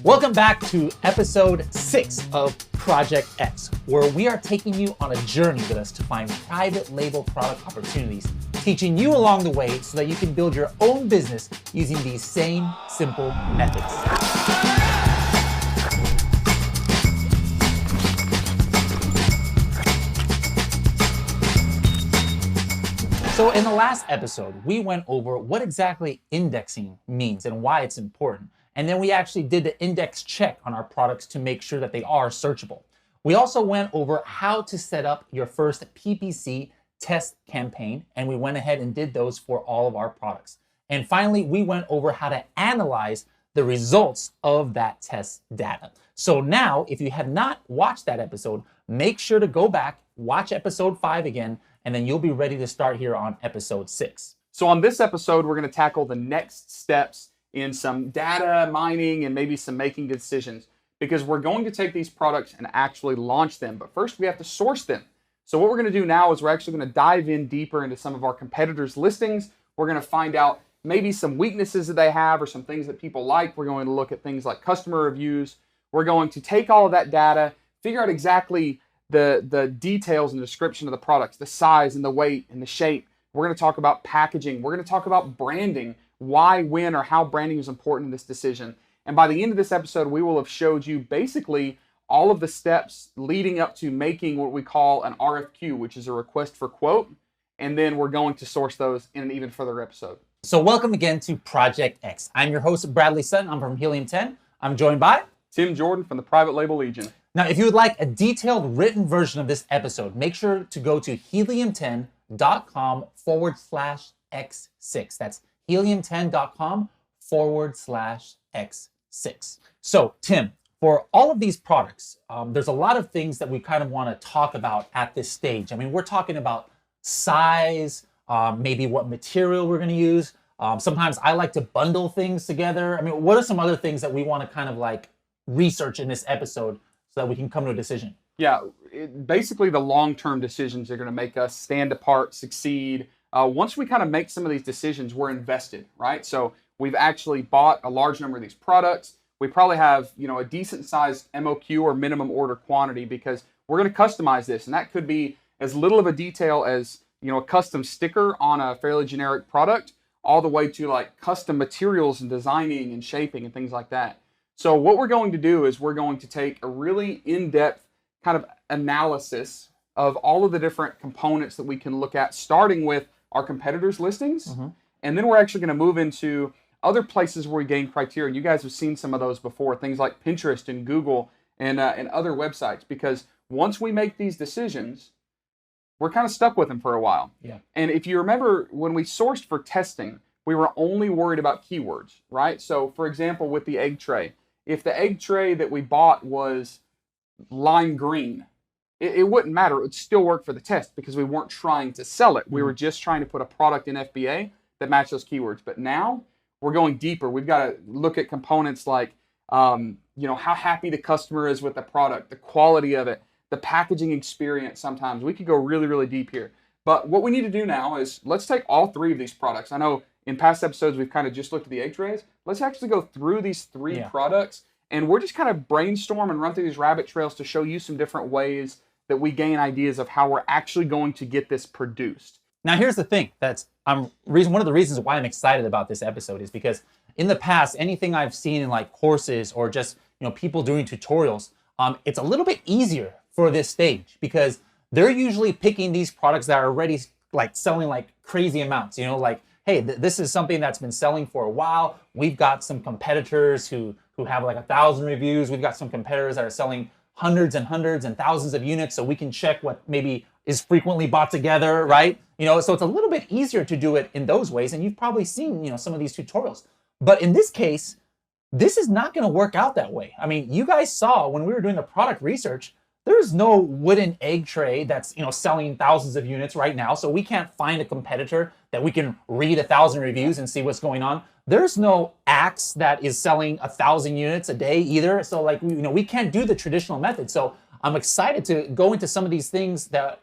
Welcome back to episode 6 of Project X, where we are taking you on a journey with us to find private label product opportunities, teaching you along the way so that you can build your own business using these same simple methods. So in the last episode, we went over what exactly indexing means and why it's important. And then we actually did the index check on our products to make sure that they are searchable. We also went over how to set up your first PPC test campaign, and we went ahead and did those for all of our products. And finally, we went over how to analyze the results of that test data. So now, if you have not watched that episode, make sure to go back, watch episode 5 again, and then you'll be ready to start here on episode 6. So on this episode, we're going to tackle the next steps in some data mining and maybe some making decisions, because we're going to take these products and actually launch them. But first, we have to source them. So what we're going to do now is we're actually going to dive in deeper into some of our competitors' listings. We're going to find out maybe some weaknesses that they have or some things that people like. We're going to look at things like customer reviews. We're going to take all of that data, figure out exactly the details and description of the products, the size and the weight and the shape. We're going to talk about packaging. We're going to talk about branding, why, when, or how branding is important in this decision. And by the end of this episode, we will have showed you basically all of the steps leading up to making what we call an RFQ, which is a request for quote. And then we're going to source those in an even further episode. So welcome again to Project X. I'm your host, Bradley Sutton. I'm from Helium 10. I'm joined by Tim Jordan from the Private Label Legion. Now, if you would like a detailed written version of this episode, make sure to go to helium10.com/X6. That's helium10.com/X6. So, Tim, for all of these products, there's a lot of things that we kind of want to talk about at this stage. I mean, we're talking about size, maybe what material we're going to use. Sometimes I like to bundle things together. I mean, what are some other things that we want to kind of like research in this episode so that we can come to a decision? Yeah, basically the long-term decisions are going to make us stand apart, succeed. Once we kind of make some of these decisions, we're invested, right? So we've actually bought a large number of these products. We probably have, a decent sized MOQ or minimum order quantity, because we're going to customize this. And that could be as little of a detail as, a custom sticker on a fairly generic product, all the way to like custom materials and designing and shaping and things like that. So what we're going to do is we're going to take a really in-depth kind of analysis of all of the different components that we can look at, starting with our competitors' listings. Mm-hmm. And then we're actually going to move into other places where we gain criteria. You guys have seen some of those before, things like Pinterest and Google and other websites, because once we make these decisions, we're kind of stuck with them for a while. Yeah. And if you remember, when we sourced for testing, we were only worried about keywords, right? So for example, with the egg tray, if the egg tray that we bought was lime green, it wouldn't matter. It would still work for the test because we weren't trying to sell it. We were just trying to put a product in FBA that matched those keywords. But now we're going deeper. We've got to look at components like, how happy the customer is with the product, the quality of it, the packaging experience. Sometimes we could go really, really deep here. But what we need to do now is let's take all 3 of these products. I know in past episodes, we've kind of just looked at the egg trays. Let's actually go through these 3 products, and we're just kind of brainstorm and run through these rabbit trails to show you some different ways that we gain ideas of how we're actually going to get this produced. Now, here's the thing. One of the reasons why I'm excited about this episode is because in the past, anything I've seen in like courses or just people doing tutorials, it's a little bit easier for this stage because they're usually picking these products that are already like selling like crazy amounts. Hey, this is something that's been selling for a while. We've got some competitors who have like 1,000 reviews. We've got some competitors that are selling hundreds and hundreds and thousands of units, so we can check what maybe is frequently bought together, right? So it's a little bit easier to do it in those ways, and you've probably seen, some of these tutorials. But in this case, this is not going to work out that way. I mean, you guys saw when we were doing the product research, there's no wooden egg tray that's selling thousands of units right now, so we can't find a competitor that we can read 1,000 reviews and see what's going on. There's no axe that is selling 1,000 units a day either. So we can't do the traditional method. So I'm excited to go into some of these things that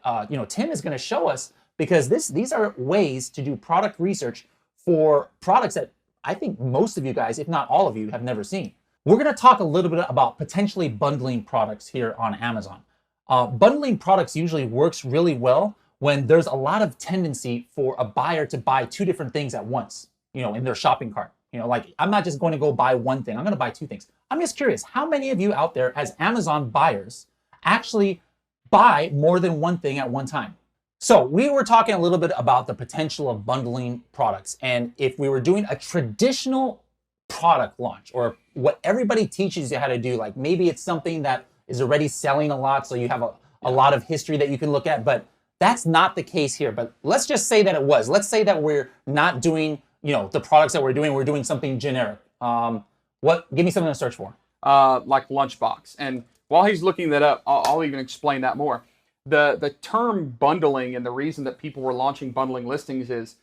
Tim is going to show us, because these are ways to do product research for products that I think most of you guys, if not all of you, have never seen. we're going to talk a little bit about potentially bundling products here on Amazon. Bundling products usually works really well when there's a lot of tendency for a buyer to buy two different things at once, in their shopping cart. Like I'm not just going to go buy one thing, I'm going to buy two things. I'm just curious, how many of you out there as Amazon buyers actually buy more than one thing at one time? So we were talking a little bit about the potential of bundling products. And if we were doing a traditional product launch or what everybody teaches you how to do, like maybe it's something that is already selling a lot, so you have a lot of history that you can look at, but that's not the case here. But let's just say that it was. Let's say that we're not doing, the products that we're doing something generic. Give me something to search for. Like Lunchbox. And while he's looking that up, I'll even explain that more. The term bundling and the reason that people were launching bundling listings is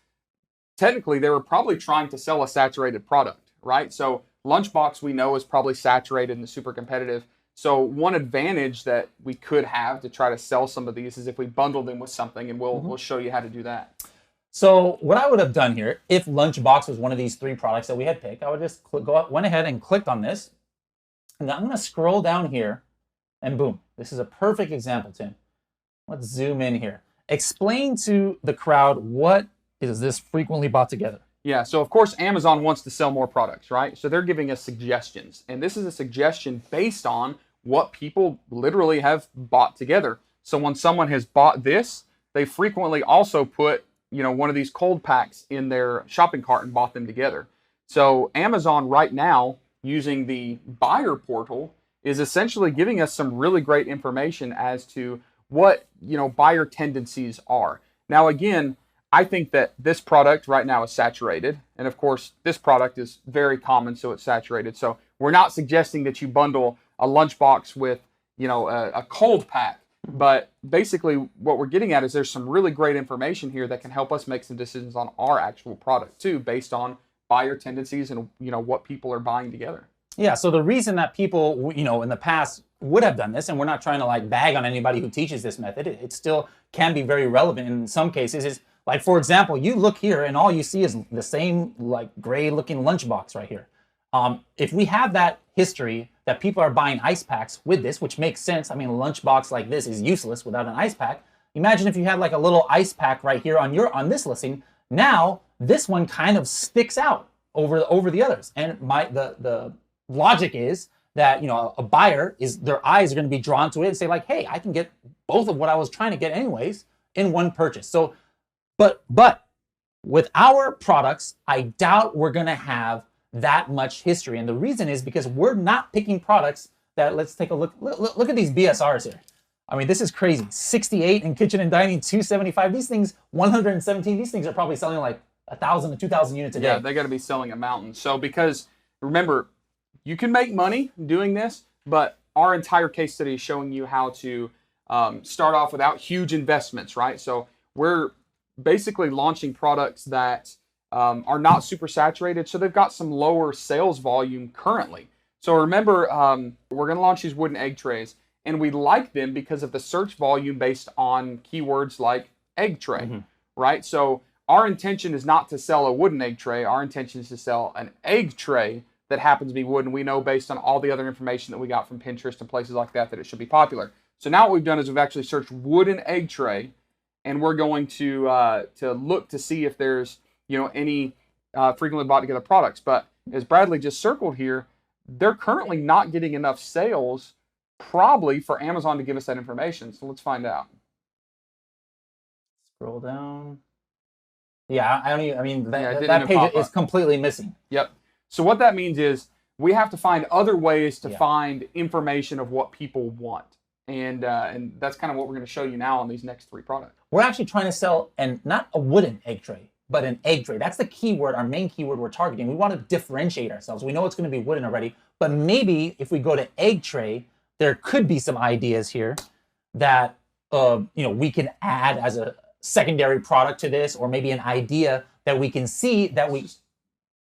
technically they were probably trying to sell a saturated product, right? So Lunchbox we know is probably saturated and super competitive. So one advantage that we could have to try to sell some of these is if we bundle them with something, and we'll show you how to do that. So what I would have done here, if Lunchbox was one of these three products that we had picked, I would just went ahead and clicked on this. And I'm going to scroll down here, and boom, this is a perfect example, Tim. Let's zoom in here. Explain to the crowd, what is this frequently bought together? Yeah, so of course Amazon wants to sell more products, right? So they're giving us suggestions. And this is a suggestion based on what people literally have bought together. So when someone has bought this, they frequently also put, one of these cold packs in their shopping cart and bought them together. So Amazon right now, using the buyer portal, is essentially giving us some really great information as to what, buyer tendencies are. Now, again, I think that this product right now is saturated. And of course, this product is very common, so it's saturated. So we're not suggesting that you bundle a Lunchbox with, a cold pack. But basically what we're getting at is there's some really great information here that can help us make some decisions on our actual product too, based on buyer tendencies and, what people are buying together. Yeah, so the reason that people, in the past would have done this, and we're not trying to like bag on anybody who teaches this method, it still can be very relevant in some cases, is like, for example, you look here and all you see is the same like gray looking Lunchbox right here. If we have that history that people are buying ice packs with this, which makes sense. I mean, a Lunchbox like this is useless without an ice pack. Imagine if you had like a little ice pack right here on this listing. Now this one kind of sticks out over the others, and the logic is that a buyer their eyes are going to be drawn to it and say like, hey, I can get both of what I was trying to get anyways in one purchase. So, but with our products, I doubt we're going to have that much history, and the reason is because we're not picking products that, let's take a look at these BSRs here. I mean, this is crazy. 68 in kitchen and dining, 275. These things, 117. These things are probably selling like 1,000 to 2,000 units a day. Yeah, they got to be selling a mountain. So because remember, you can make money doing this, but our entire case study is showing you how to start off without huge investments, right? So we're basically launching products that are not super saturated, so they've got some lower sales volume currently. So remember, we're going to launch these wooden egg trays, and we like them because of the search volume based on keywords like egg tray, right? So our intention is not to sell a wooden egg tray. Our intention is to sell an egg tray that happens to be wooden. We know based on all the other information that we got from Pinterest and places like that it should be popular. So now what we've done is we've actually searched wooden egg tray, and we're going to look to see if there's any frequently bought together products. But as Bradley just circled here, they're currently not getting enough sales probably for Amazon to give us that information. So let's find out. Scroll down. Yeah, that page is completely missing. Yep. So what that means is we have to find other ways to find information of what people want. And that's kind of what we're going to show you now on these next three products. We're actually trying to sell not a wooden egg tray, but an egg tray. That's the keyword, our main keyword we're targeting. We want to differentiate ourselves. We know it's going to be wooden already, but maybe if we go to egg tray, there could be some ideas here that we can add as a secondary product to this, or maybe an idea that we can see that we.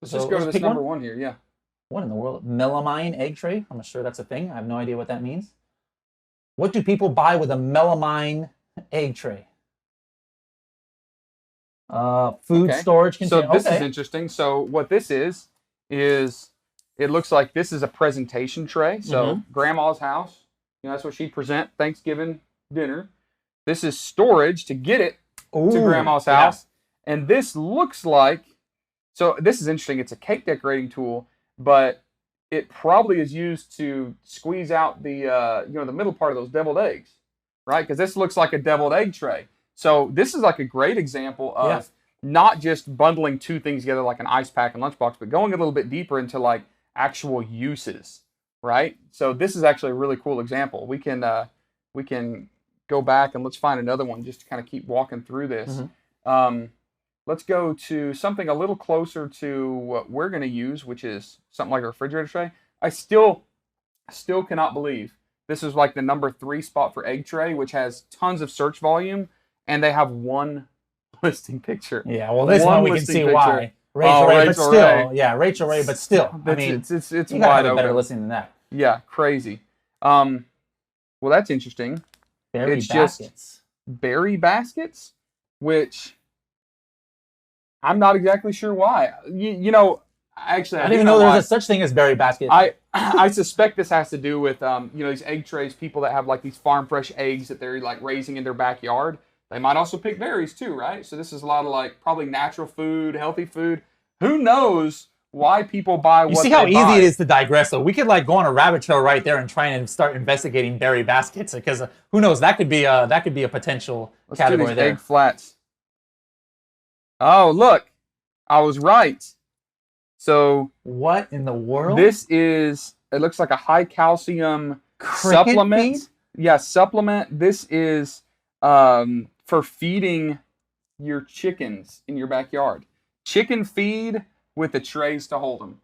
Let's just go to this number one here. Yeah. What in the world? Melamine egg tray? I'm not sure that's a thing. I have no idea what that means. What do people buy with a melamine egg tray? Food storage container. So this is interesting. So what this is It looks like this is a presentation tray. So Mm-hmm. grandma's house, that's what she'd present Thanksgiving dinner. This is storage to get it to grandma's yeah. house. And this looks like, so this is interesting. It's a cake decorating tool, but it probably is used to squeeze out the, the middle part of those deviled eggs, right? Because this looks like a deviled egg tray. So this is like a great example of not just bundling two things together like an ice pack and lunchbox, but going a little bit deeper into like actual uses, right? So this is actually a really cool example. We can go back and let's find another one just to kind of keep walking through this. Mm-hmm. Let's go to something a little closer to what we're going to use, which is something like a refrigerator tray. I still cannot believe this is like the number 3 spot for egg tray, which has tons of search volume, and they have one listing picture. Yeah, well, this one we can see why. Rachel Ray, Ray. but still, yeah, Rachel Ray, but still, I mean, it's you gotta wide have a better open. listing than that. Yeah, crazy. Well, that's interesting. Berry It's baskets. just berry baskets, which I'm not exactly sure why. Actually, I didn't even know there was a such thing as berry basket. I suspect this has to do with these egg trays. People that have like these farm fresh eggs that they're like raising in their backyard. They might also pick berries too, right? So this is a lot of like probably natural food, healthy food. Who knows why people buy what You see they how buy. easy it is to digress, though. We could like go on a rabbit trail right there and try and start investigating berry baskets, because who knows, that could be a potential Let's do category these there. egg flats. Oh, look, I was right. So What in the world? this is, it looks like a high calcium Cricket supplement. feed? Yeah, supplement. This is for feeding your chickens in your backyard. Chicken feed with the trays to hold them.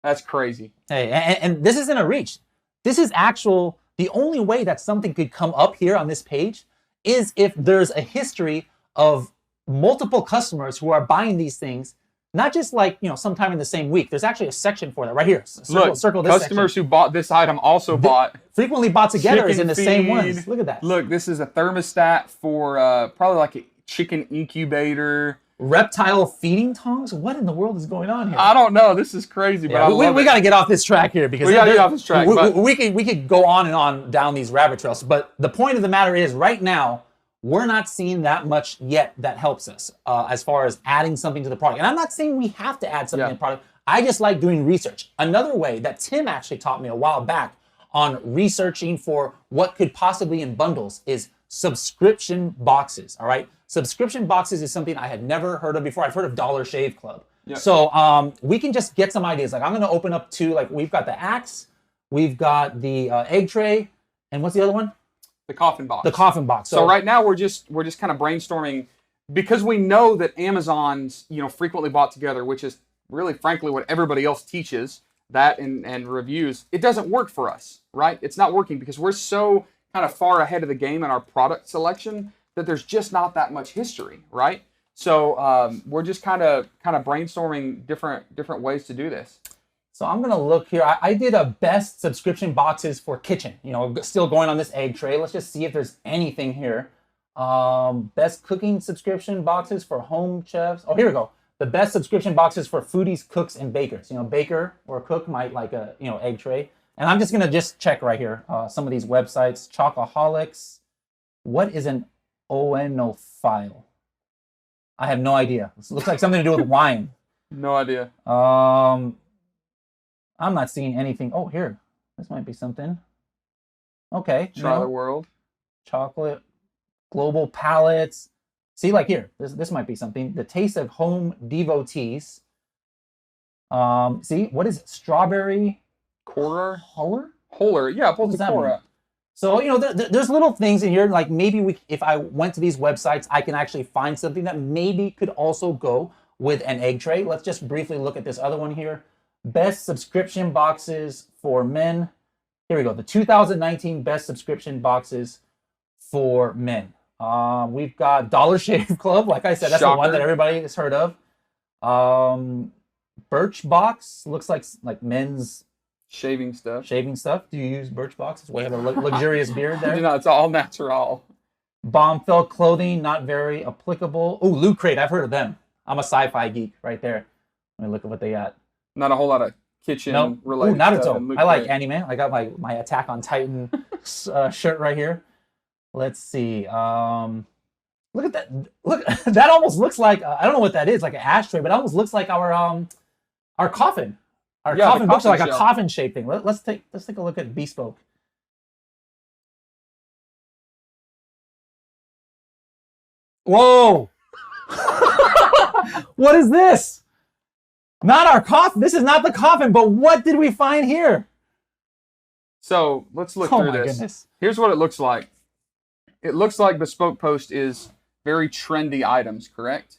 That's crazy. Hey, and this isn't a reach. This is actual. The only way that something could come up here on this page is if there's a history of multiple customers who are buying these things, not just like, sometime in the same week. There's actually a section for that right here. Circle this customers section. who bought this item also bought Frequently bought together is chicken in the same feed. ones. Look at that. Look, this is a thermostat for probably like a chicken incubator. Reptile feeding tongs? What in the world is going on here? I don't know. This is crazy, but Yeah, I love we it. got to get off this track here, because We gotta get off this track, but- we could go on and on down these rabbit trails. But the point of the matter is, right now, we're not seeing that much yet that helps us as far as adding something to the product. And I'm not saying we have to add something to the product. I just like doing research. Another way that Tim actually taught me a while back on researching for what could possibly in bundles is subscription boxes. All right, subscription boxes is something I had never heard of before. I've heard of Dollar Shave Club. Yep. So we can just get some ideas. Like I'm going to open up two. Like we've got the axe, we've got the egg tray, and what's the other one? The coffin box. The coffin box. So right now we're just kind of brainstorming, because we know that Amazon's frequently bought together, which is really frankly what everybody else teaches, that and reviews. It doesn't work for us, right? It's not working because we're so kind of far ahead of the game in our product selection that there's just not that much history, right? So we're just kind of brainstorming different ways to do this. So I'm gonna look here. I did a best subscription boxes for kitchen. Still going on this egg tray. Let's just see if there's anything here. Best cooking subscription boxes for home chefs. Oh, here we go. The best subscription boxes for foodies, cooks, and bakers. Baker or cook might like a egg tray. And I'm just gonna check right here. Some of these websites. Chocoholics. What is an oenophile? I have no idea. This looks like something to do with wine. No idea. I'm not seeing anything. Oh, here. This might be something. Okay. Try the world. Chocolate. Global palettes. See, like here. This might be something. The taste of home devotees. See, what is it? Strawberry Quarter? Holler? Yeah, pull What the does that core mean? up. So, there's little things in here, like maybe if I went to these websites, I can actually find something that maybe could also go with an egg tray. Let's just briefly look at this other one here. Best subscription boxes for men. Here we go. The 2019 best subscription boxes for men. We've got Dollar Shave Club. Like I said, that's the one Shocker. that everybody has heard of. Birchbox looks like men's Shaving stuff. shaving stuff. Do you use Birchbox? We have a luxurious beard there. No, it's all natural. Bombfell clothing, not very applicable. Oh, Loot Crate. I've heard of them. I'm a sci-fi geek right there. Let me look at what they got. Not a whole lot of kitchen No. Ooh, related stuff. Naruto. and look I like great. anime. I got my Attack on Titan shirt right here. Let's see. Look at that. Look, that almost looks like I don't know what that is, like an ashtray, but it almost looks like our coffin. Our Yeah, the coffin books are like coffin a shelf. coffin shaped thing. Let's take a look at Bespoke. Whoa! What is this? Not our coffin. This is not the coffin, but what did we find here? So let's look Oh through my this. goodness. Here's what it looks like. It looks like Bespoke Post is very trendy items, correct?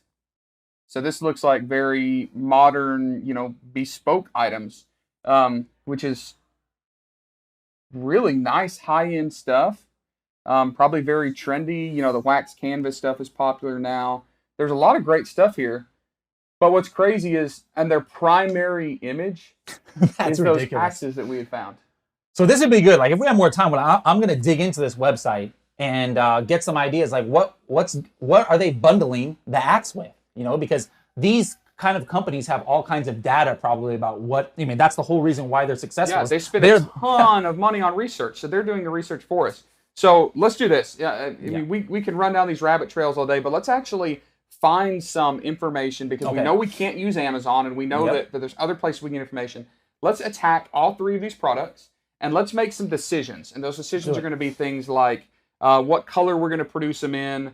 So this looks like very modern, bespoke items, which is really nice high-end stuff. Probably very trendy. The wax canvas stuff is popular now. There's a lot of great stuff here. But what's crazy is, and their primary image That's is those ridiculous. axes that we had found. So this would be good. Like if we have more time, I'm going to dig into this website and get some ideas. Like what are they bundling the axe with? Because these kind of companies have all kinds of data probably about what. I mean, that's the whole reason why they're successful. Yeah, they spend a ton of money on research, so they're doing the research for us. So let's do this. I mean, we can run down these rabbit trails all day, but let's actually find some information because we know we can't use Amazon, and we know that there's other places we can get information. Let's attack all three of these products, and let's make some decisions. And those decisions are going to be things like what color we're going to produce them in,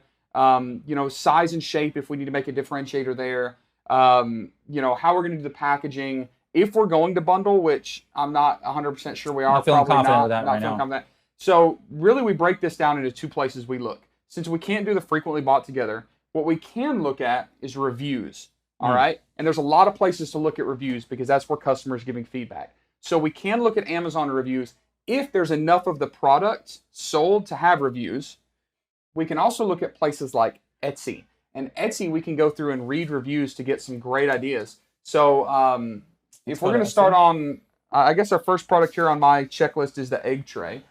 size and shape if we need to make a differentiator there, how we're going to do the packaging, if we're going to bundle, which I'm not 100% sure we are. Not feeling probably confident not, with that not right feeling now. confident. So really we break this down into two places we look. Since we can't do the frequently bought together, what we can look at is reviews, all right? And there's a lot of places to look at reviews because that's where customers are giving feedback. So we can look at Amazon reviews if there's enough of the product sold to have reviews. We can also look at places like Etsy. And Etsy, we can go through and read reviews to get some great ideas. So if we're going to start on, I guess our first product here on my checklist is the egg tray.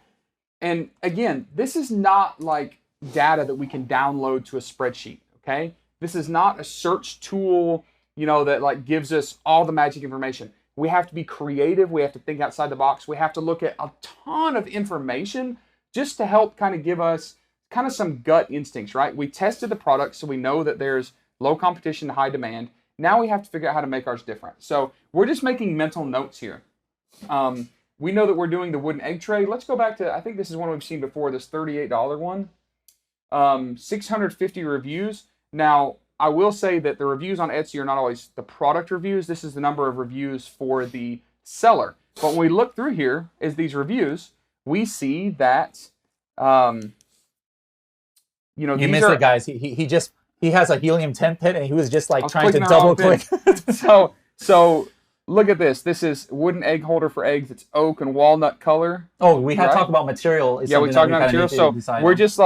And again, this is not like data that we can download to a spreadsheet, okay? This is not a search tool, that like gives us all the magic information. We have to be creative. We have to think outside the box. We have to look at a ton of information just to help kind of give us kind of some gut instincts, right? We tested the product, so we know that there's low competition, high demand. Now we have to figure out how to make ours different. So we're just making mental notes here. We know that we're doing the wooden egg tray. Let's go back to, I think this is one we've seen before, this $38 one. 650 reviews. Now, I will say that the reviews on Etsy are not always the product reviews. This is the number of reviews for the seller. But when we look through here is these reviews, we see that, You missed it, guys. He has a helium tent pit, and he was just like trying to double click. So look at this. This is wooden egg holder for eggs. It's oak and walnut color. Oh, we had talked about material. Yeah, we talked about material. So we're just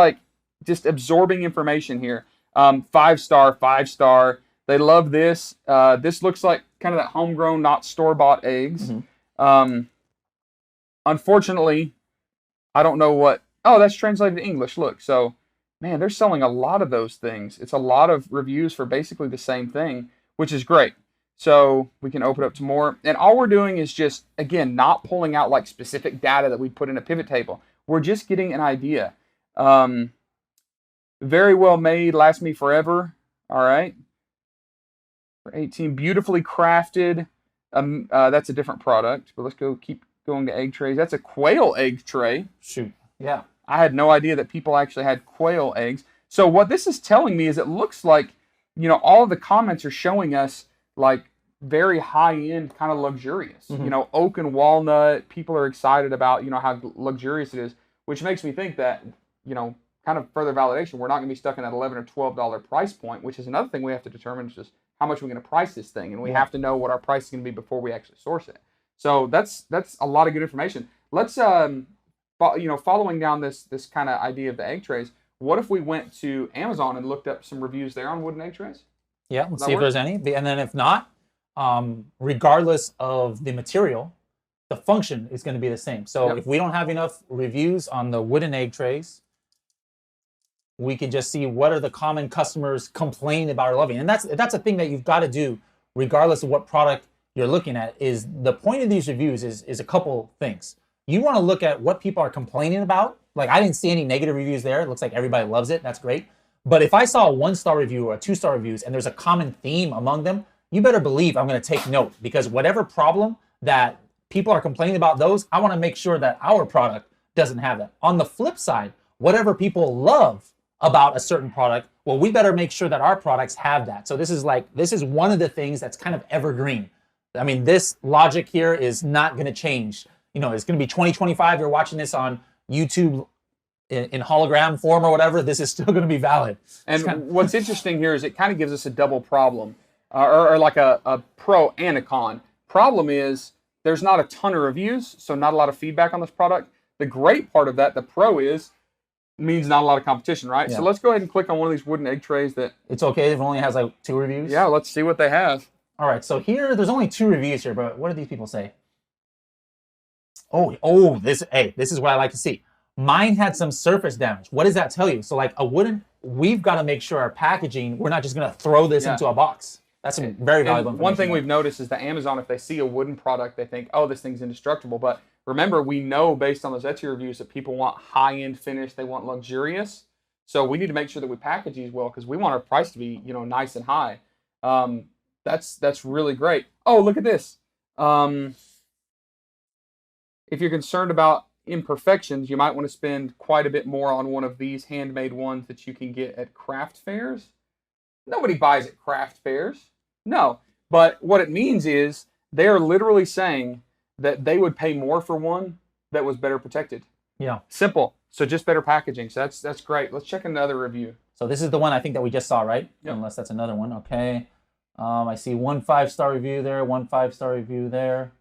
absorbing information here. 5-star, 5-star. They love this. This looks like kind of that homegrown, not store-bought eggs. Unfortunately, I don't know what. Oh, that's translated to English. Look, so man, they're selling a lot of those things. It's a lot of reviews for basically the same thing, which is great. So we can open up to more. And all we're doing is just, again, not pulling out like specific data that we put in a pivot table. We're just getting an idea. Very well made, last me forever. All right. For 18, beautifully crafted. That's a different product, but let's keep going to egg trays. That's a quail egg tray. Shoot. Yeah. I had no idea that people actually had quail eggs. So what this is telling me is it looks like, all of the comments are showing us like very high-end, kind of luxurious. Oak and walnut, people are excited about, how luxurious it is, which makes me think that, kind of further validation, we're not going to be stuck in that $11 or $12 price point, which is another thing we have to determine is just how much we're going to price this thing. And we have to know what our price is going to be before we actually source it. So that's a lot of good information. Let's, following down this kind of idea of the egg trays, what if we went to Amazon and looked up some reviews there on wooden egg trays? Yeah, let's see if there's any. And then if not, regardless of the material, the function is going to be the same. So if we don't have enough reviews on the wooden egg trays, we can just see what are the common customers complain about or loving. And that's a thing that you've got to do regardless of what product you're looking at is the point of these reviews is a couple things. You want to look at what people are complaining about. Like I didn't see any negative reviews there. It looks like everybody loves it. That's great. But if I saw a 1-star review or a 2-star reviews and there's a common theme among them, you better believe I'm going to take note, because whatever problem that people are complaining about those, I want to make sure that our product doesn't have that. On the flip side, whatever people love about a certain product, well, we better make sure that our products have that. So this is one of the things that's kind of evergreen. I mean, this logic here is not going to change. You know, it's going to be 2025. You're watching this on YouTube in hologram form or whatever. This is still going to be valid. And what's interesting here is it kind of gives us a double problem, or like a pro and a con. Problem is there's not a ton of reviews, so not a lot of feedback on this product. The great part of that, the pro means not a lot of competition, right? Yeah. So let's go ahead and click on one of these wooden egg trays that... It's okay if it only has like 2 reviews? Yeah, let's see what they have. All right, so here, there's only 2 reviews here, but what do these people say? This is what I like to see. Mine had some surface damage. What does that tell you? So like we've got to make sure our packaging, we're not just going to throw this into a box. That's some very valuable information. One thing we've noticed is that Amazon, if they see a wooden product, they think, oh, this thing's indestructible. But remember, we know based on those Etsy reviews that people want high-end finish. They want luxurious. So we need to make sure that we package these well, because we want our price to be, you know, nice and high. That's really great. Oh, look at this. If you're concerned about imperfections, you might want to spend quite a bit more on one of these handmade ones that you can get at craft fairs. Nobody buys at craft fairs. No. But what it means is they are literally saying that they would pay more for one that was better protected. Yeah. Simple. So just better packaging. So that's great. Let's check another review. So this is the one I think that we just saw, right? Yep. Unless that's another one. Okay. I see 1 5-star review there, 1 5-star review there.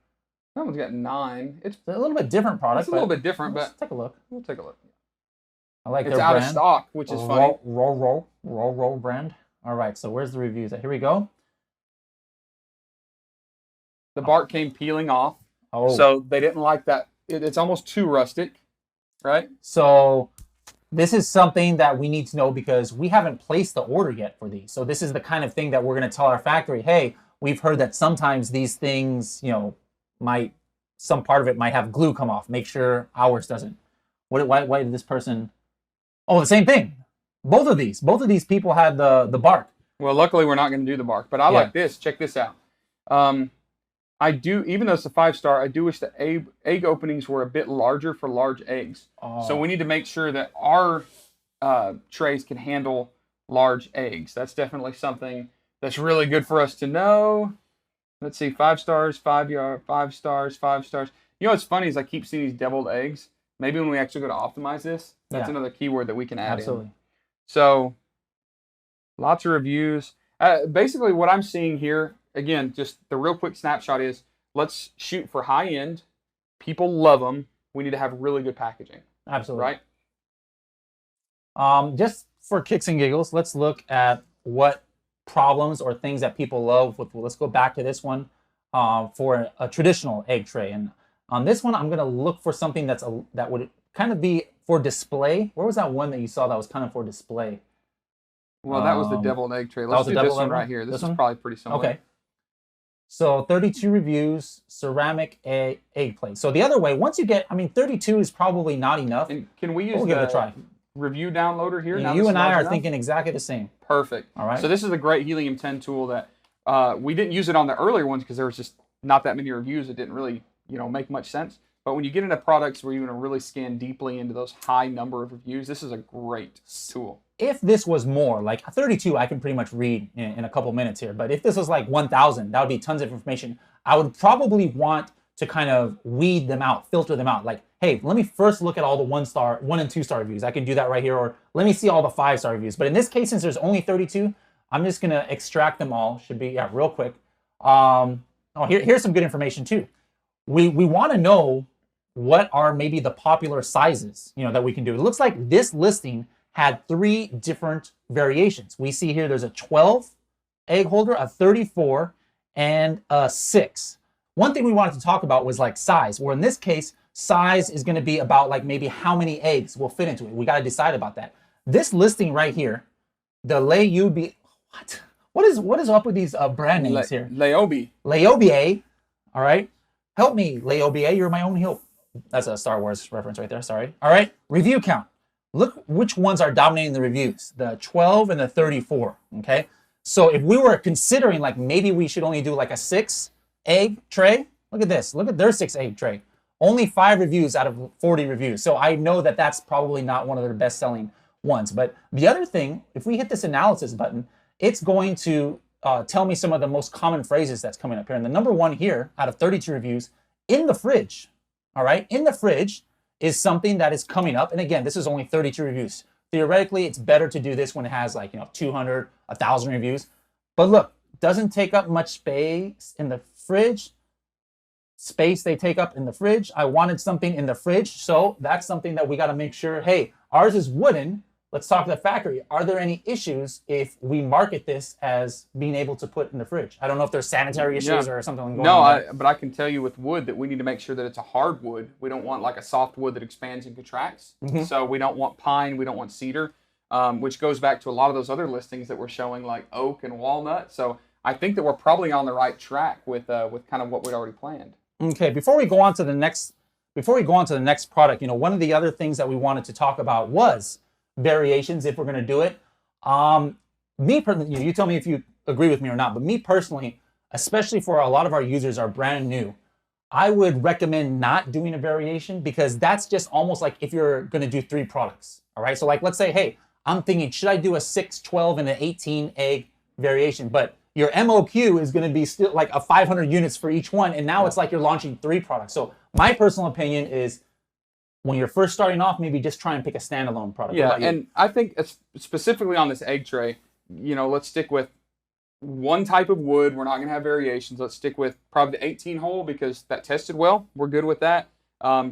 That one's got 9. It's a little bit different product. It's a little bit different, but take a look. We'll take a look. I like it's their out brand. of stock, which is funny. Roll brand. All right, so where's the reviews? Here we go. The bark came peeling off. Oh. So they didn't like that. It's almost too rustic, right? So this is something that we need to know because we haven't placed the order yet for these. So this is the kind of thing that we're going to tell our factory, hey, we've heard that sometimes these things, you know, some part of it might have glue come off. Make sure ours doesn't. Why did this person? Oh, the same thing. Both of these people had the bark. Well, luckily we're not going to do the bark, but I like this. Check this out. I do, even though it's a 5-star, I do wish the egg openings were a bit larger for large eggs. Oh. So we need to make sure that our trays can handle large eggs. That's definitely something that's really good for us to know. Let's see, 5 stars, 5 stars, 5 stars. You know what's funny is I keep seeing these deviled eggs. Maybe when we actually go to optimize this, that's another keyword that we can add in. So lots of reviews. Basically what I'm seeing here, again, just the real quick snapshot is let's shoot for high end. People love them. We need to have really good packaging. Absolutely. Right? Just for kicks and giggles, let's look at what problems or things that people love. Let's go back to this one for a traditional egg tray. And on this one, I'm going to look for something that would kind of be for display. Where was that one that you saw that was kind of for display? Well, that was the deviled egg tray. Let's do this one right here. This is probably pretty similar. Okay. So 32 reviews, ceramic egg plate. So the other way, once you get, 32 is probably not enough. And can we use give it a try. Review downloader here? You and I are thinking exactly the same. Perfect. All right. So this is a great Helium 10 tool that we didn't use it on the earlier ones because there was just not that many reviews. It didn't really, make much sense. But when you get into products where you want to really scan deeply into those high number of reviews, this is a great tool. If this was more, like 32, I can pretty much read in a couple minutes here. But if this was like 1,000, that would be tons of information. I would probably want to kind of weed them out, filter them out. Like, hey, let me first look at all the 1 and 2-star reviews. I can do that right here. Or let me see all the 5-star reviews. But in this case, since there's only 32, I'm just going to extract them all. Should be, real quick. Here's some good information too. We want to know what are maybe the popular sizes, that we can do. It looks like this listing had 3 different variations. We see here there's a 12 egg holder, a 34, and a 6. One thing we wanted to talk about was like size, where in this case, size is going to be about like maybe how many eggs will fit into it. We got to decide about that. This listing right here, the Lei Yu be, What is up with these brand names here? Laobi. Laobier. All right. Help me, Laobier. You're my only hope. That's a Star Wars reference right there. Sorry. All right. Review count. Look which ones are dominating the reviews. The 12 and the 34. Okay. So if we were considering like maybe we should only do like a 6-egg tray, look at this. Look at their 6-egg tray. Only 5 reviews out of 40 reviews. So I know that that's probably not one of their best selling ones. But the other thing, if we hit this analysis button, it's going to tell me some of the most common phrases that's coming up here. And the number one here out of 32 reviews, in the fridge. All right. In the fridge is something that is coming up. And again, this is only 32 reviews. Theoretically, it's better to do this when it has like, 200, 1,000 reviews. But look, doesn't take up much space in the fridge. Space they take up in the fridge. I wanted something in the fridge. So that's something that we got to make sure, hey, ours is wooden. Let's talk to the factory. Are there any issues if we market this as being able to put in the fridge? I don't know if there's sanitary issues or something going on. No, but I can tell you with wood that we need to make sure that it's a hard wood. We don't want like a soft wood that expands and contracts. So we don't want pine. We don't want cedar, which goes back to a lot of those other listings that we're showing like oak and walnut. So I think that we're probably on the right track with kind of what we'd already planned. Okay, before we go on to the next product, one of the other things that we wanted to talk about was variations if we're going to do it. Me personally, you tell me if you agree with me or not, but me personally, especially for a lot of our users are brand new, I would recommend not doing a variation because that's just almost like if you're going to do 3 products. All right. So like, let's say, hey, I'm thinking, should I do a 6, 12, and an 18 egg variation? But your MOQ is going to be still like a 500 units for each one. And now it's like you're launching 3 products. So my personal opinion is when you're first starting off, maybe just try and pick a standalone product. Yeah, and I think specifically on this egg tray, let's stick with one type of wood. We're not going to have variations. Let's stick with probably the 18 hole because that tested well. We're good with that.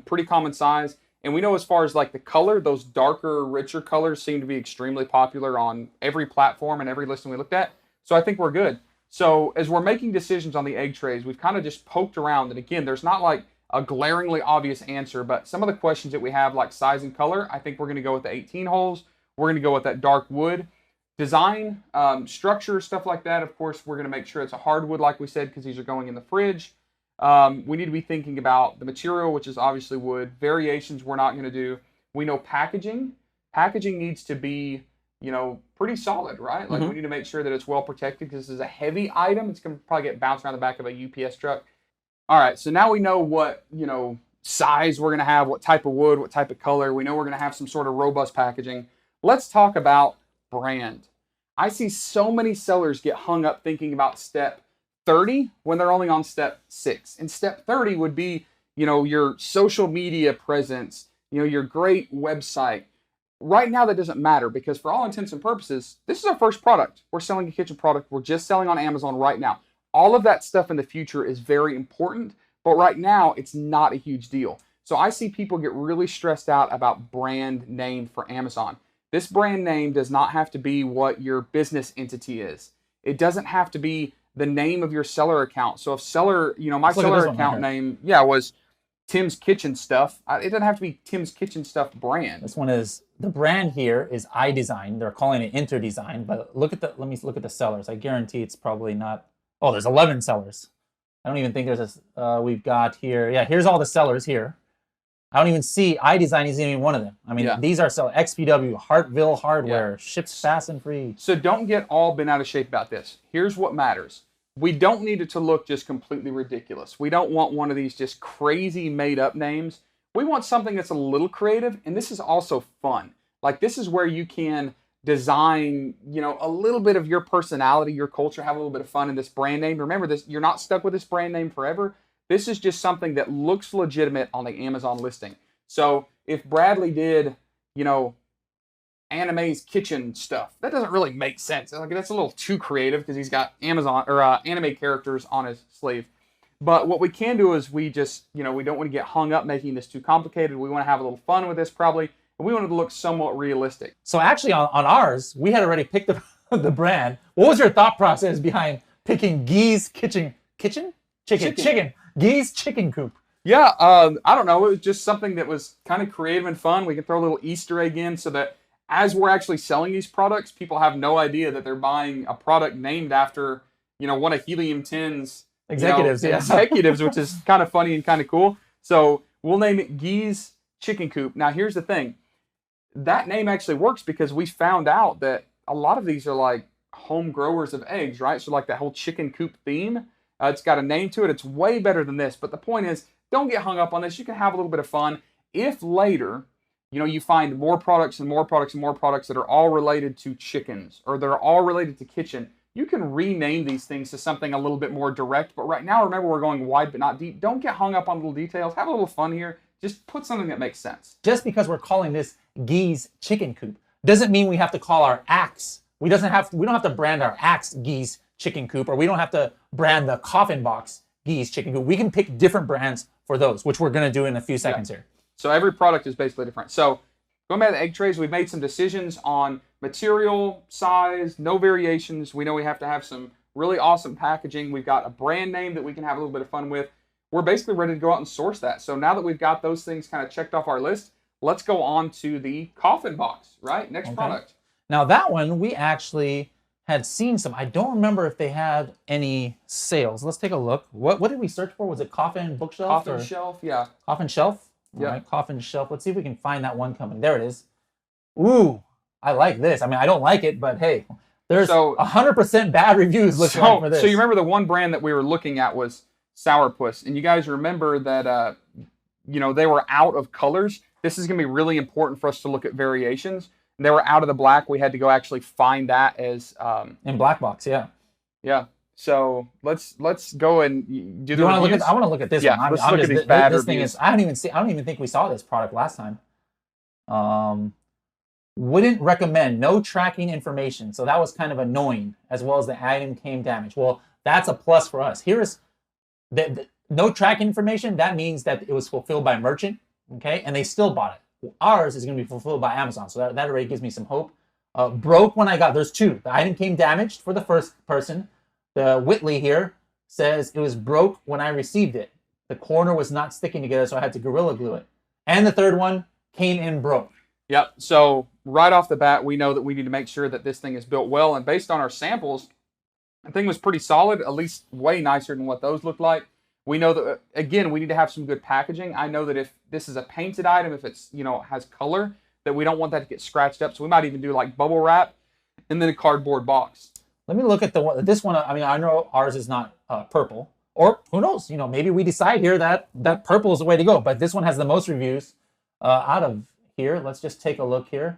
Pretty common size. And we know as far as like the color, those darker, richer colors seem to be extremely popular on every platform and every listing we looked at. So I think we're good. So as we're making decisions on the egg trays, we've kind of just poked around. And again, there's not like a glaringly obvious answer, but some of the questions that we have like size and color, I think we're going to go with the 18 holes. We're going to go with that dark wood. Design, structure, stuff like that. Of course, we're going to make sure it's a hardwood, like we said, because these are going in the fridge. We need to be thinking about the material, which is obviously wood. Variations we're not going to do. We know packaging. Packaging needs to be, pretty solid, right? Like we need to make sure that it's well protected because this is a heavy item. It's going to probably get bounced around the back of a UPS truck. All right, so now we know what, size we're going to have, what type of wood, what type of color. We know we're going to have some sort of robust packaging. Let's talk about brand. I see so many sellers get hung up thinking about step 30 when they're only on step 6. And step 30 would be, your social media presence, your great website. Right now, that doesn't matter because for all intents and purposes, this is our first product. We're selling a kitchen product. We're just selling on Amazon right now. All of that stuff in the future is very important, but right now it's not a huge deal. So I see people get really stressed out about brand name for Amazon. This brand name does not have to be what your business entity is. It doesn't have to be the name of your seller account. So if seller, my seller account name, was Tim's Kitchen Stuff. It doesn't have to be Tim's Kitchen Stuff brand. This one is, the brand here is iDesign. They're calling it InterDesign, but let me look at the sellers. I guarantee it's probably not. Oh, there's 11 sellers. I don't even think there's we've got here. Yeah, here's all the sellers here. I don't even see iDesign isn't even one of them. I mean, these are sellers. XPW, Hartville Hardware, ships fast and free. So don't get all bent out of shape about this. Here's what matters. We don't need it to look just completely ridiculous. We don't want one of these just crazy made up names. We want something that's a little creative, and this is also fun. Like this is where you can design, a little bit of your personality, your culture, have a little bit of fun in this brand name. Remember this, you're not stuck with this brand name forever. This is just something that looks legitimate on the Amazon listing. So if Bradley did, Anime's Kitchen Stuff, that doesn't really make sense. Like that's a little too creative because he's got Amazon or anime characters on his sleeve. But what we can do is we just, we don't want to get hung up making this too complicated. We want to have a little fun with this probably. We wanted to look somewhat realistic. So actually on ours, we had already picked the brand. What was your thought process behind picking Gee's Chicken? Gee's Chicken Coop. Yeah, I don't know. It was just something that was kind of creative and fun. We can throw a little Easter egg in so that as we're actually selling these products, people have no idea that they're buying a product named after, one of Helium 10's Executives, yeah. executives, which is kind of funny and kind of cool. So we'll name it Gee's Chicken Coop. Now, here's the thing. That name actually works because we found out that a lot of these are like home growers of eggs, right? So like that whole chicken coop theme, it's got a name to it. It's way better than this. But the point is, don't get hung up on this. You can have a little bit of fun. If later, you find more products and more products and more products that are all related to chickens or they're all related to kitchen, you can rename these things to something a little bit more direct. But right now, remember, we're going wide but not deep. Don't get hung up on little details. Have a little fun here. Just put something that makes sense. Just because we're calling this Gee's Chicken Coop doesn't mean we have to call our axe. We don't have to brand our axe Gee's Chicken Coop, or we don't have to brand the coffin box Gee's Chicken Coop. We can pick different brands for those, which we're going to do in a few seconds here. So every product is basically different. So going back to the egg trays, we've made some decisions on material, size, no variations. We know we have to have some really awesome packaging. We've got a brand name that we can have a little bit of fun with. We're basically ready to go out and source that. So now that we've got those things kind of checked off our list, let's go on to the coffin box, right? Next product. Now that one, we actually had seen some. I don't remember if they had any sales. Let's take a look. What did we search for? Was it coffin bookshelf? Coffin shelf, yeah. Coffin shelf? Yeah. All right, coffin shelf. Let's see if we can find that one company. There it is. Ooh, I like this. I mean, I don't like it, but hey, there's 100% bad reviews looking for this. So you remember the one brand that we were looking at was Sourpuss, and you guys remember that they were out of colors. This is going to be really important for us to look at variations. They were out of the black. We had to go actually find that as in black box, yeah. Yeah. So let's go and do the reviews. I want to look at this one. Let's look at these bad this reviews. Thing is, I don't even think we saw this product last time. Wouldn't recommend. No tracking information. So that was kind of annoying, as well as the item came damaged. Well, that's a plus for us. Here is the no tracking information. That means that it was fulfilled by merchant, okay, and they still bought it. Ours is going to be fulfilled by Amazon, so that already gives me some hope. Broke when I got. There's two. The item came damaged for the first person. The Whitley here says it was broke when I received it. The corner was not sticking together, so I had to Gorilla Glue it. And the third one came in broke. Yep. So right off the bat, we know that we need to make sure that this thing is built well. And based on our samples, the thing was pretty solid, at least way nicer than what those looked like. We know that, again, we need to have some good packaging. I know that if this is a painted item, if it's, has color, that we don't want that to get scratched up. So we might even do like bubble wrap and then a cardboard box. Let me look at this one. I mean, I know ours is not purple, or who knows? Maybe we decide here that purple is the way to go. But this one has the most reviews out of here. Let's just take a look here.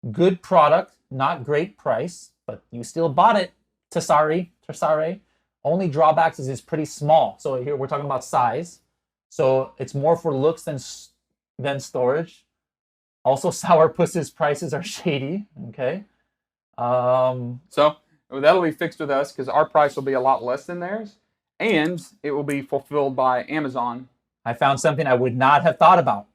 Good product, not great price, but you still bought it. Tessare. Only drawbacks is it's pretty small. So here we're talking about size. So it's more for looks than storage. Also, Sourpuss's prices are shady. Okay. So that'll be fixed with us because our price will be a lot less than theirs, and it will be fulfilled by Amazon. I found something I would not have thought about.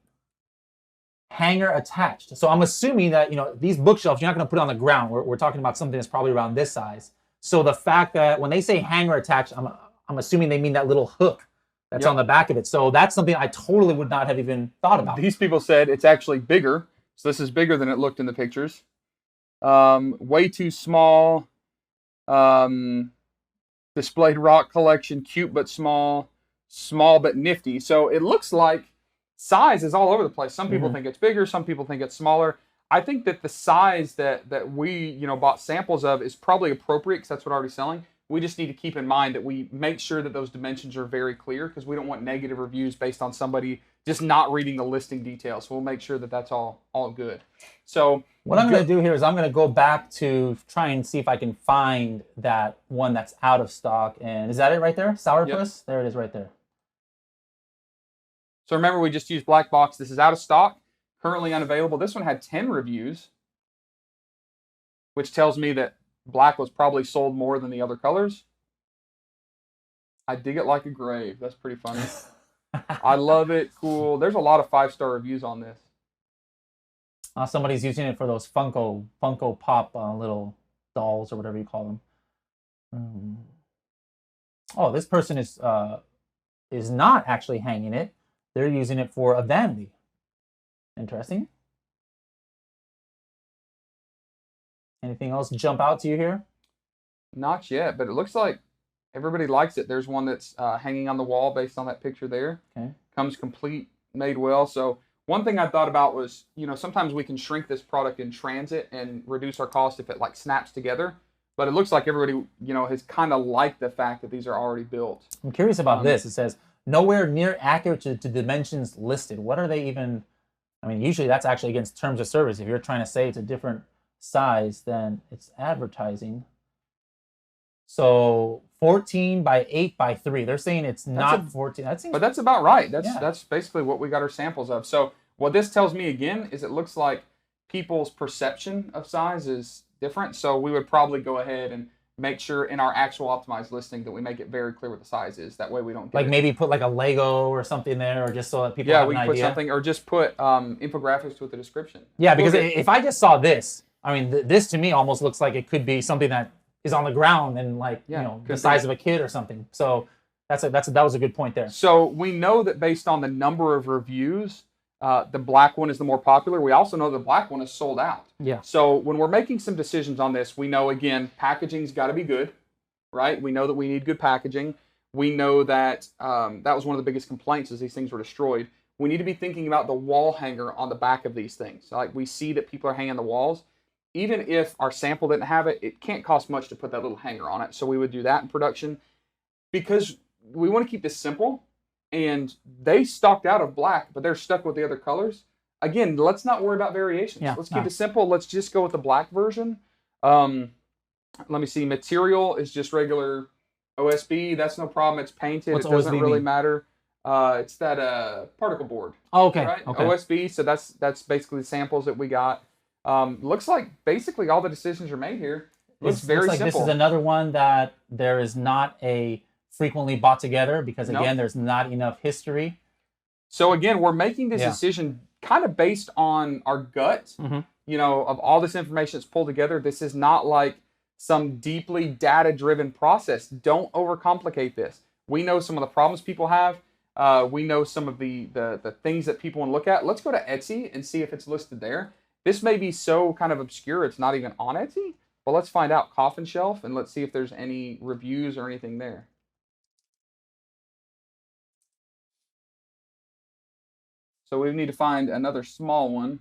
Hanger attached. So I'm assuming that these bookshelves you're not going to put on the ground. We're talking about something that's probably around this size. So the fact that when they say hanger attached, I'm assuming they mean that little hook that's on the back of it. So that's something I totally would not have even thought about. These people said it's actually bigger. So this is bigger than it looked in the pictures. Way too small. Displayed rock collection, cute but small but nifty. So it looks like size is all over the place. Some people think it's bigger, some people think it's smaller. I think that the size that we bought samples of is probably appropriate because that's what I'm already selling. We just need to keep in mind that we make sure that those dimensions are very clear because we don't want negative reviews based on somebody just not reading the listing details. So we'll make sure that that's all good. So what I'm going to do here is I'm going to go back to try and see if I can find that one that's out of stock. And is that it right there? Sourpuss? Yep. There it is right there. So remember, we just used black box. This is out of stock, currently unavailable. This one had 10 reviews, which tells me that black was probably sold more than the other colors. I dig it like a grave. That's pretty funny. I love it. Cool. There's a lot of 5-star reviews on this. Somebody's using it for those Funko Pop little dolls or whatever you call them. Oh, this person is not actually hanging it. They're using it for a vanity. Interesting. Anything else jump out to you here? Not yet, but it looks like everybody likes it. There's one that's hanging on the wall based on that picture there. Okay. Comes complete, made well. So one thing I thought about was, sometimes we can shrink this product in transit and reduce our cost if it like snaps together. But it looks like everybody, has kind of liked the fact that these are already built. I'm curious about this. It says nowhere near accurate to dimensions listed. What are they even? I mean, usually that's actually against terms of service. If you're trying to say it's a different size, then it's advertising. So 14 by 8 by 3. They're saying it's not 14. That seems. But that's about right. That's Yeah. that's basically what we got our samples of. So what this tells me again is it looks like people's perception of size is different. So we would probably go ahead and make sure in our actual optimized listing that we make it very clear what the size is. That way we don't get like maybe put like a Lego or something there, or just so that people yeah, have we an can put idea. something or just put infographics with the description. Yeah, because Okay. if I just saw this, I mean, this to me almost looks like it could be something that is on the ground and like Yeah, the could size be. of a kid or something. So that was a good point there. So we know that based on the number of reviews, the black one is the more popular. We also know the black one is sold out. Yeah. So when we're making some decisions on this, we know again packaging's got to be good, right? We know that we need good packaging. We know that that was one of the biggest complaints is these things were destroyed. We need to be thinking about the wall hanger on the back of these things. So, like we see that people are hanging the walls. Even if our sample didn't have it, it can't cost much to put that little hanger on it. So we would do that in production because we want to keep this simple. And they stocked out of black, but they're stuck with the other colors. Again, let's not worry about variations. Yeah, Let's keep it simple. Let's just go with the black version. Let me see. Material is just regular OSB. That's no problem. It's painted. What's it doesn't OSB really mean? matter. It's that particle board. Oh, okay. Right? Okay. OSB. So that's basically the samples that we got. Looks like basically all the decisions are made here. Looks very like simple. This is another one that there is not a frequently bought together because again, there's not enough history. So again, we're making this Yeah. decision kind of based on our gut, of all this information that's pulled together. This is not like some deeply data-driven process. Don't overcomplicate this. We know some of the problems people have. We know some of the things that people want to look at. Let's go to Etsy and see if it's listed there. This may be so kind of obscure it's not even on Etsy, but let's find out Coffin Shelf and let's see if there's any reviews or anything there. So we need to find another small one.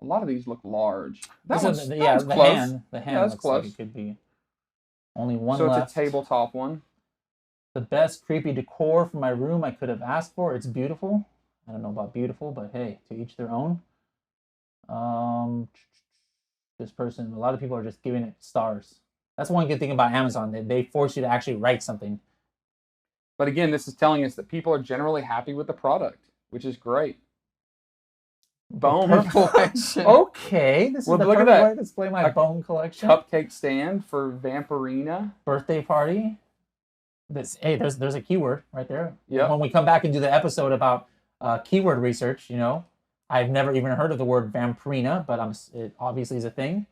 A lot of these look large. That one's The close. hand Yeah, that's looks close. like it could be only one So left. it's a tabletop one. The best creepy decor for my room I could have asked for. It's beautiful. I don't know about beautiful, but hey, to each their own. This person, a lot of people are just giving it stars. That's one good thing about Amazon. They force you to actually write something. But again, this is telling us that people are generally happy with the product, which is great. Bone collection. Okay, this is Well, the look at perfect that. way to display my A bone collection. Cupcake stand for Vampirina. Birthday party. There's a keyword right there. Yep. When we come back and do the episode about keyword research, I've never even heard of the word Vampirina, but it obviously is a thing.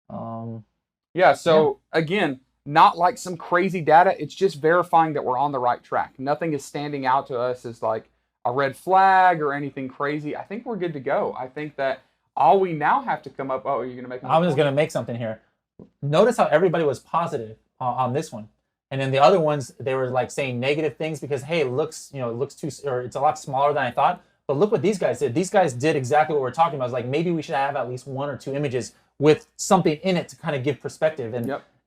Yeah, so again, not like some crazy data. It's just verifying that we're on the right track. Nothing is standing out to us as like a red flag or anything crazy. I think we're good to go. I think that all we now have to come up. Oh, are you going to make? I'm just going to make something here. Notice how everybody was positive on this one. And then the other ones, they were like saying negative things because, hey, it looks too, or it's a lot smaller than I thought. But look what these guys did. These guys did exactly what we're talking about. It's like maybe we should have at least 1 or 2 images with something in it to kind of give perspective.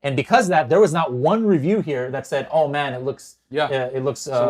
And because of that, there was not one review here that said, "Oh man, it looks So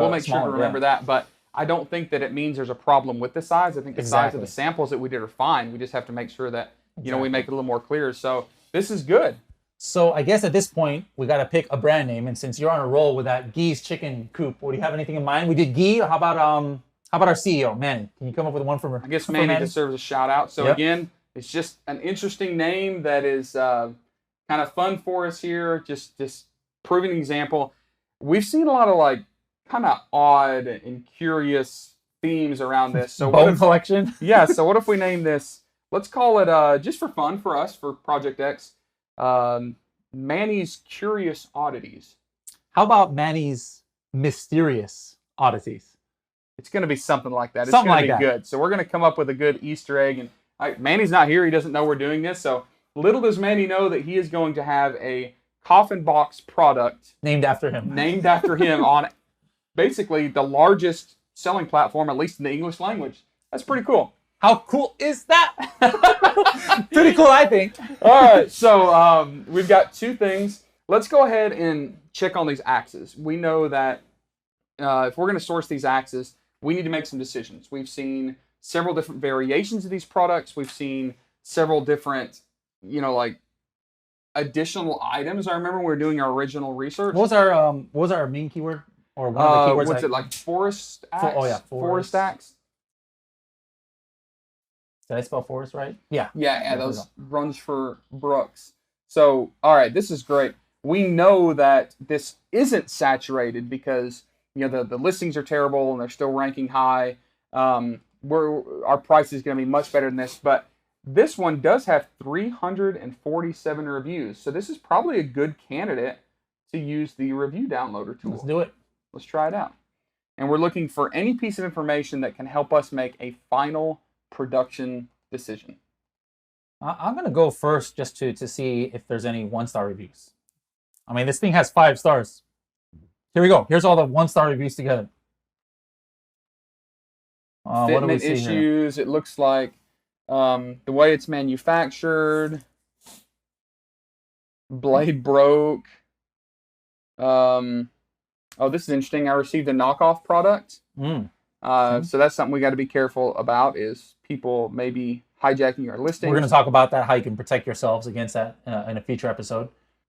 we'll make sure to smaller." remember that. But I don't think that it means there's a problem with the size. I think the size of the samples that we did are fine. We just have to make sure that we make it a little more clear. So this is good. So I guess at this point we got to pick a brand name. And since you're on a roll with that Gee's Chicken Coop, what do you have anything in mind? We did Gee. How about our CEO, Manny? Can you come up with one for? I guess Manny deserves a shout out. So again, it's just an interesting name that is kind of fun for us here. Just proving an example. We've seen a lot of like kind of odd and curious themes around this. So bone collection. Yeah. So what if we name this? Let's call it just for fun for us for Project X. Manny's Curious Oddities. How about Manny's Mysterious Oddities? It's going to be something like that. It's Something going like to be that. good. So we're going to come up with a good Easter egg. And Manny's not here. He doesn't know we're doing this. So little does Manny know that he is going to have a coffin box product Named after him. named after him on basically the largest selling platform, at least in the English language. That's pretty cool. How cool is that? Pretty cool, I think. All right, so we've got two things. Let's go ahead and check on these axes. We know that if we're going to source these axes, we need to make some decisions. We've seen several different variations of these products. We've seen several different, like additional items. I remember when we were doing our original research. What was our main keyword? Or one of the keywords? What's it like? Forest axe? Forest axe. Did I spell forest right? Yeah. Yeah, those runs for Brooks. So, all right, this is great. We know that this isn't saturated because the listings are terrible and they're still ranking high. Our price is going to be much better than this, but this one does have 347 reviews. So this is probably a good candidate to use the review downloader tool. Let's do it. Let's try it out. And we're looking for any piece of information that can help us make a final production decision. I'm going to go first just to see if there's any 1-star reviews. I mean, this thing has 5 stars. Here we go. Here's all the 1-star reviews together. What do we see issues. Here? It looks like the way it's manufactured. Blade broke. Oh, this is interesting. I received a knockoff product. So that's something we got to be careful about, is people maybe hijacking our listings. We're going to talk about that, how you can protect yourselves against that in a future episode.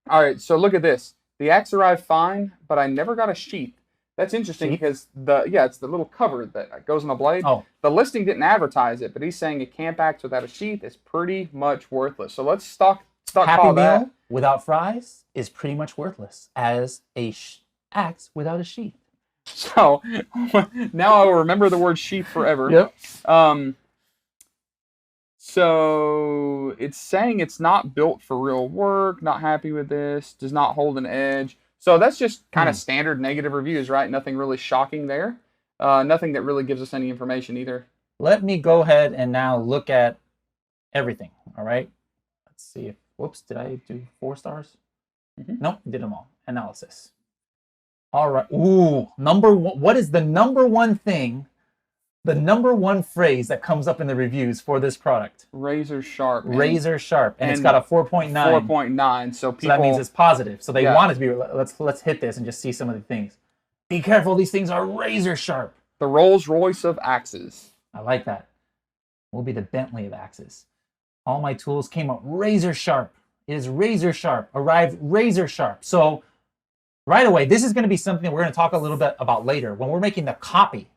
All right, so look at this. The axe arrived fine, but I never got a sheath. That's interesting because it's the little cover that goes on the blade. Oh. The listing didn't advertise it, but he's saying a camp axe without a sheath is pretty much worthless. So let's stockpile Happy that. Meal without fries is pretty much worthless as a axe without a sheath. So now I will remember the word sheath forever. Yep. So it's saying it's not built for real work, not happy with this, does not hold an edge. So that's just kind of standard negative reviews, right? Nothing really shocking there. Nothing that really gives us any information either. Let me go ahead and now look at everything, all right? Let's see if, whoops, did I do 4 stars? Nope, did them all. Analysis. All right. Ooh, number one. What is the number one thing, the number one phrase that comes up in the reviews for this product? Razor sharp. Razor sharp. And it's got a 4.9. 4.9. So that means it's positive. So they want it to be, let's hit this and just see some of the things. Be careful, these things are razor sharp. The Rolls Royce of axes. I like that. We'll be the Bentley of axes. All my tools came up razor sharp. It is razor sharp. Arrived razor sharp. So right away, this is going to be something that we're going to talk a little bit about later when we're making the copy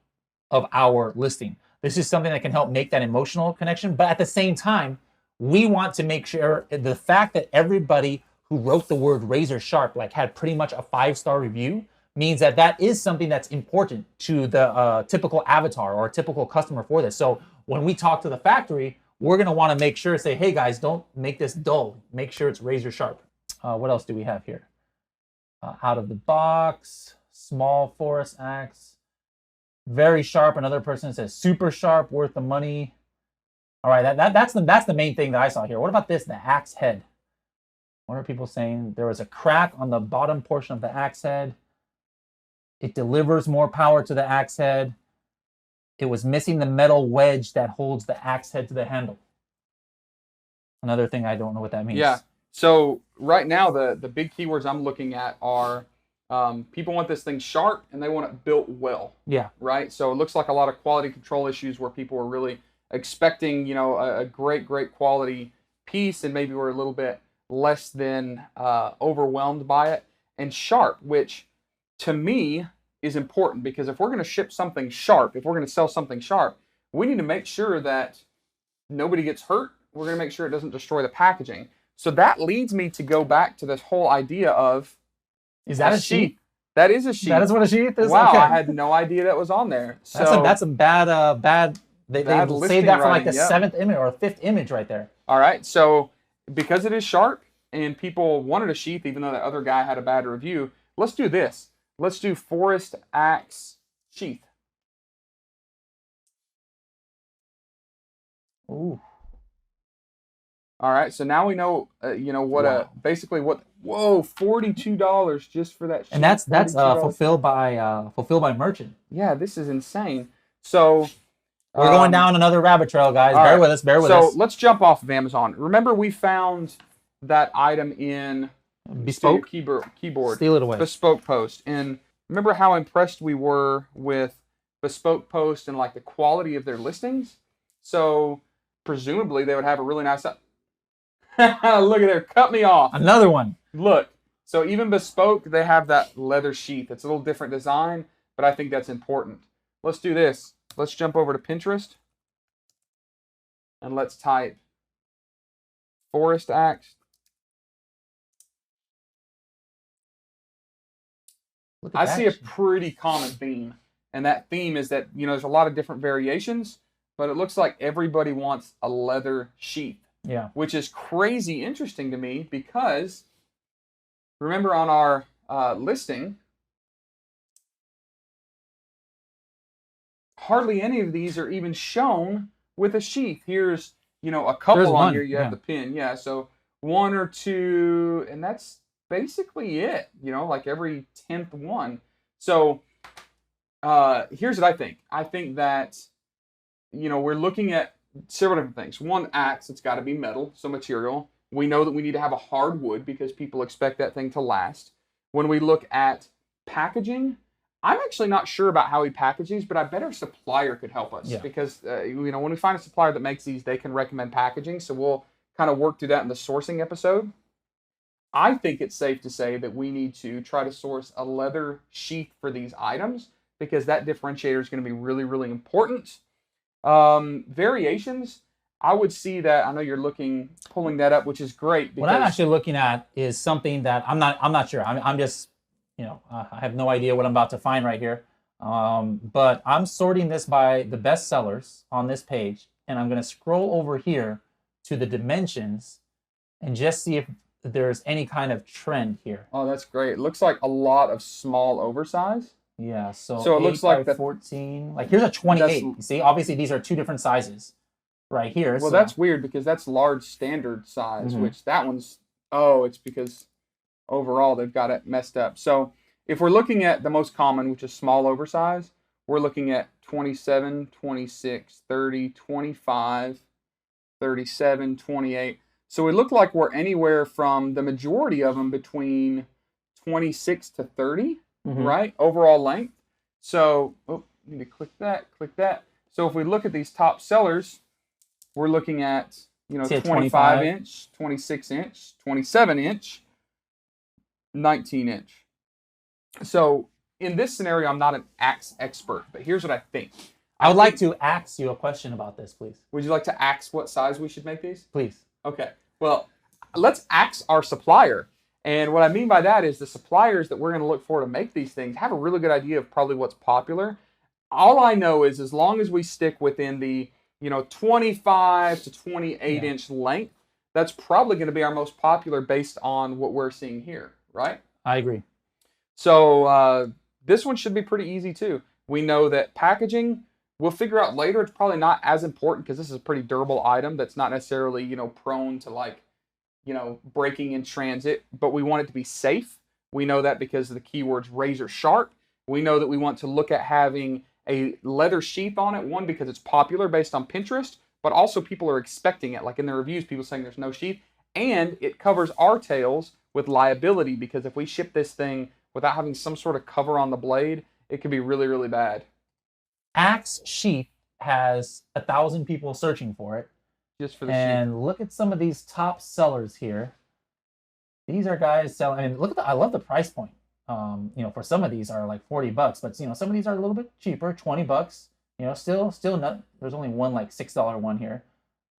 of our listing. This is something that can help make that emotional connection. But at the same time, we want to make sure the fact that everybody who wrote the word razor sharp had pretty much a 5-star review means that that is something that's important to the typical avatar or typical customer for this. So when we talk to the factory, we're going to want to make sure to say, hey guys, don't make this dull. Make sure it's razor sharp. What else do we have here? Out of the box, small forest axe, very sharp. Another person says super sharp, worth the money. All right, that's the main thing that I saw here. What about this? The axe head. What are people saying? There was a crack on the bottom portion of the axe head. It delivers more power to the axe head. It was missing the metal wedge that holds the axe head to the handle. Another thing, I don't know what that means. Yeah. So right now, the big keywords I'm looking at are people want this thing sharp and they want it built well. Yeah. Right. So it looks like a lot of quality control issues where people were really expecting, a great quality piece, and maybe we're a little bit less than overwhelmed by it. And sharp, which to me is important, because if we're going to ship something sharp, if we're going to sell something sharp, we need to make sure that nobody gets hurt. We're going to make sure it doesn't destroy the packaging. So that leads me to go back to this whole idea of, is that a sheath? That is a sheath. That is what a sheath is? Wow, okay. I had no idea that was on there. So that's a bad they saved that for like the 7th image or 5th image right there. All right, so because it is sharp and people wanted a sheath, even though that other guy had a bad review, let's do this. Let's do forest axe sheath. Ooh. All right, so now we know, what Wow. basically what. Whoa, $42 just for that sheet. And that's $42. fulfilled by merchant. Yeah, this is insane. So We're going um, down another rabbit trail, guys. all Bear right. with us. Bear with So us. let's jump off of Amazon. Remember, we found that item in Bespoke. keyboard. Steal it away. Bespoke Post. And remember how impressed we were with Bespoke Post and like the quality of their listings? So presumably they would have a really nice. Look at there, cut me off. Another one. Look. So even Bespoke, they have that leather sheath. It's a little different design, but I think that's important. Let's do this. Let's jump over to Pinterest and let's type Forest Axe. Look at I that see a shit. pretty common theme, and that theme is that there's a lot of different variations, but it looks like everybody wants a leather sheath, Yeah. which is crazy interesting to me because remember on our listing, hardly any of these are even shown with a sheath. Here's a couple There's on one, here. You have yeah. the pin, yeah. So one or two, and that's basically it. Like every 10th one. So here's what I think. I think that we're looking at several different things. One, axe. It's got to be metal, so material. We know that we need to have a hard wood because people expect that thing to last. When we look at packaging, I'm actually not sure about how he packages, but I bet our supplier could help us because when we find a supplier that makes these, they can recommend packaging. So we'll kind of work through that in the sourcing episode. I think it's safe to say that we need to try to source a leather sheath for these items because that differentiator is going to be really, really important. Variations, I would see that. I know you're pulling that up, which is great. What I'm actually looking at is something that I'm not sure. I'm just, I have no idea what I'm about to find right here. But I'm sorting this by the best sellers on this page, and I'm going to scroll over here to the dimensions and just see if there's any kind of trend here. Oh, that's great. It looks like a lot of small oversize. Yeah, so it looks like 14. Like here's a 28. You see, obviously these are two different sizes right here. Well, so. that's weird because that's large standard size, which that one's, it's because overall they've got it messed up. So if we're looking at the most common, which is small oversize, we're looking at 27, 26, 30, 25, 37, 28. So we look like we're anywhere from the majority of them between 26 to 30, right? Overall length. So, need to click that. So if we look at these top sellers, we're looking at, 25 inch, 26 inch, 27 inch, 19 inch. So in this scenario, I'm not an axe expert, but here's what I think. I would like to ask you a question about this, please. Would you like to ask what size we should make these? Please. Okay. Well, let's ask our supplier. And what I mean by that is the suppliers that we're going to look for to make these things have a really good idea of probably what's popular. All I know is as long as we stick within the 25 to 28 inch length, that's probably going to be our most popular based on what we're seeing here, right? I agree. So this one should be pretty easy too. We know that packaging, we'll figure out later, it's probably not as important because this is a pretty durable item that's not necessarily, prone to breaking in transit, but we want it to be safe. We know that because of the keywords razor sharp. We know that we want to look at having a leather sheath on it, one, because it's popular based on Pinterest, but also people are expecting it. Like in the reviews, people saying there's no sheath, and it covers our tails with liability because if we ship this thing without having some sort of cover on the blade, it could be really, really bad. Axe sheath has 1,000 people searching for it. Just for the sheath. Look at some of these top sellers here. These are guys selling. I mean, I love the price point. For some of these are like $40, but some of these are a little bit cheaper, $20. Still not. There's only one like $6 one here.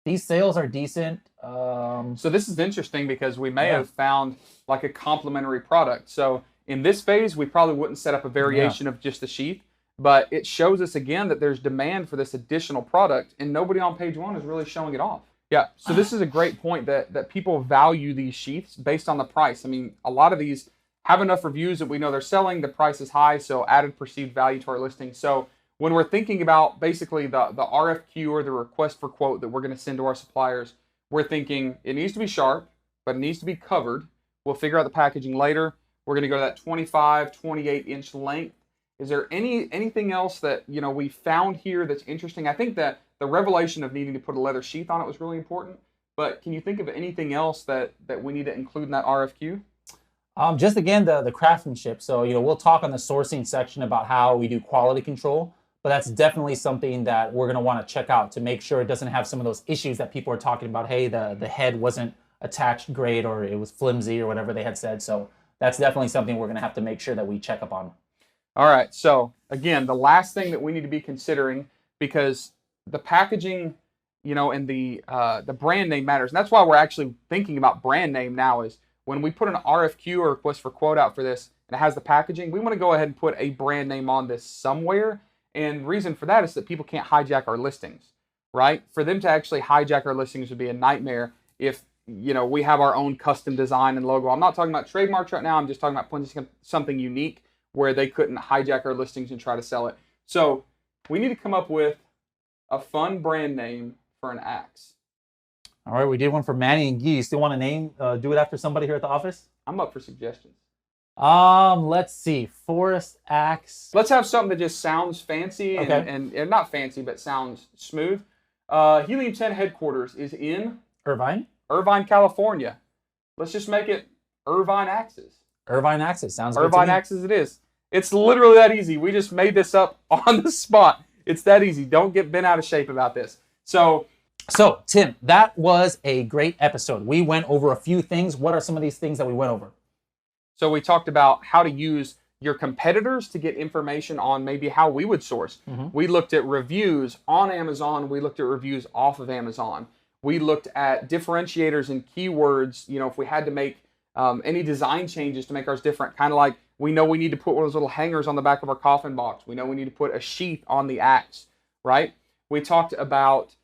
These sales are decent. So this is interesting because we may have found like a complementary product. So in this phase, we probably wouldn't set up a variation of just the sheath, but it shows us again that there's demand for this additional product, and nobody on page one is really showing it off. Yeah, so this is a great point that people value these sheaths based on the price. I mean, a lot of these have enough reviews that we know they're selling, the price is high, so added perceived value to our listing. So when we're thinking about basically the RFQ or the request for quote that we're going to send to our suppliers, we're thinking it needs to be sharp, but it needs to be covered. We'll figure out the packaging later. We're going to go to that 25, 28-inch length. Is there anything else that we found here that's interesting? I think that the revelation of needing to put a leather sheath on it was really important. But can you think of anything else that we need to include in that RFQ? Just again, the craftsmanship. So, we'll talk on the sourcing section about how we do quality control, but that's definitely something that we're going to want to check out to make sure it doesn't have some of those issues that people are talking about. Hey, the head wasn't attached great, or it was flimsy, or whatever they had said. So that's definitely something we're going to have to make sure that we check up on. All right. So again, the last thing that we need to be considering, because the packaging, and the brand name matters. And that's why we're actually thinking about brand name now, is when we put an RFQ or request for quote out for this and it has the packaging, we want to go ahead and put a brand name on this somewhere. And the reason for that is that people can't hijack our listings, right? For them to actually hijack our listings would be a nightmare if, we have our own custom design and logo. I'm not talking about trademarks right now. I'm just talking about putting something unique where they couldn't hijack our listings and try to sell it. So we need to come up with a fun brand name for an axe. All right, we did one for Manny and Guy. You still want to do it after somebody here at the office? I'm up for suggestions. Let's see. Forest axe. Let's have something that just sounds fancy and not fancy, but sounds smooth. Helium 10 headquarters is in Irvine, California. Let's just make it Irvine Axes. Irvine Axes sounds good. Irvine Axes it is. It's literally that easy. We just made this up on the spot. It's that easy. Don't get bent out of shape about this. So, Tim, that was a great episode. We went over a few things. What are some of these things that we went over? So we talked about how to use your competitors to get information on maybe how we would source. Mm-hmm. We looked at reviews on Amazon. We looked at reviews off of Amazon. We looked at differentiators and keywords. If we had to make any design changes to make ours different, kind of like we know we need to put one of those little hangers on the back of our coffin box. We know we need to put a sheath on the axe, right? We talked about,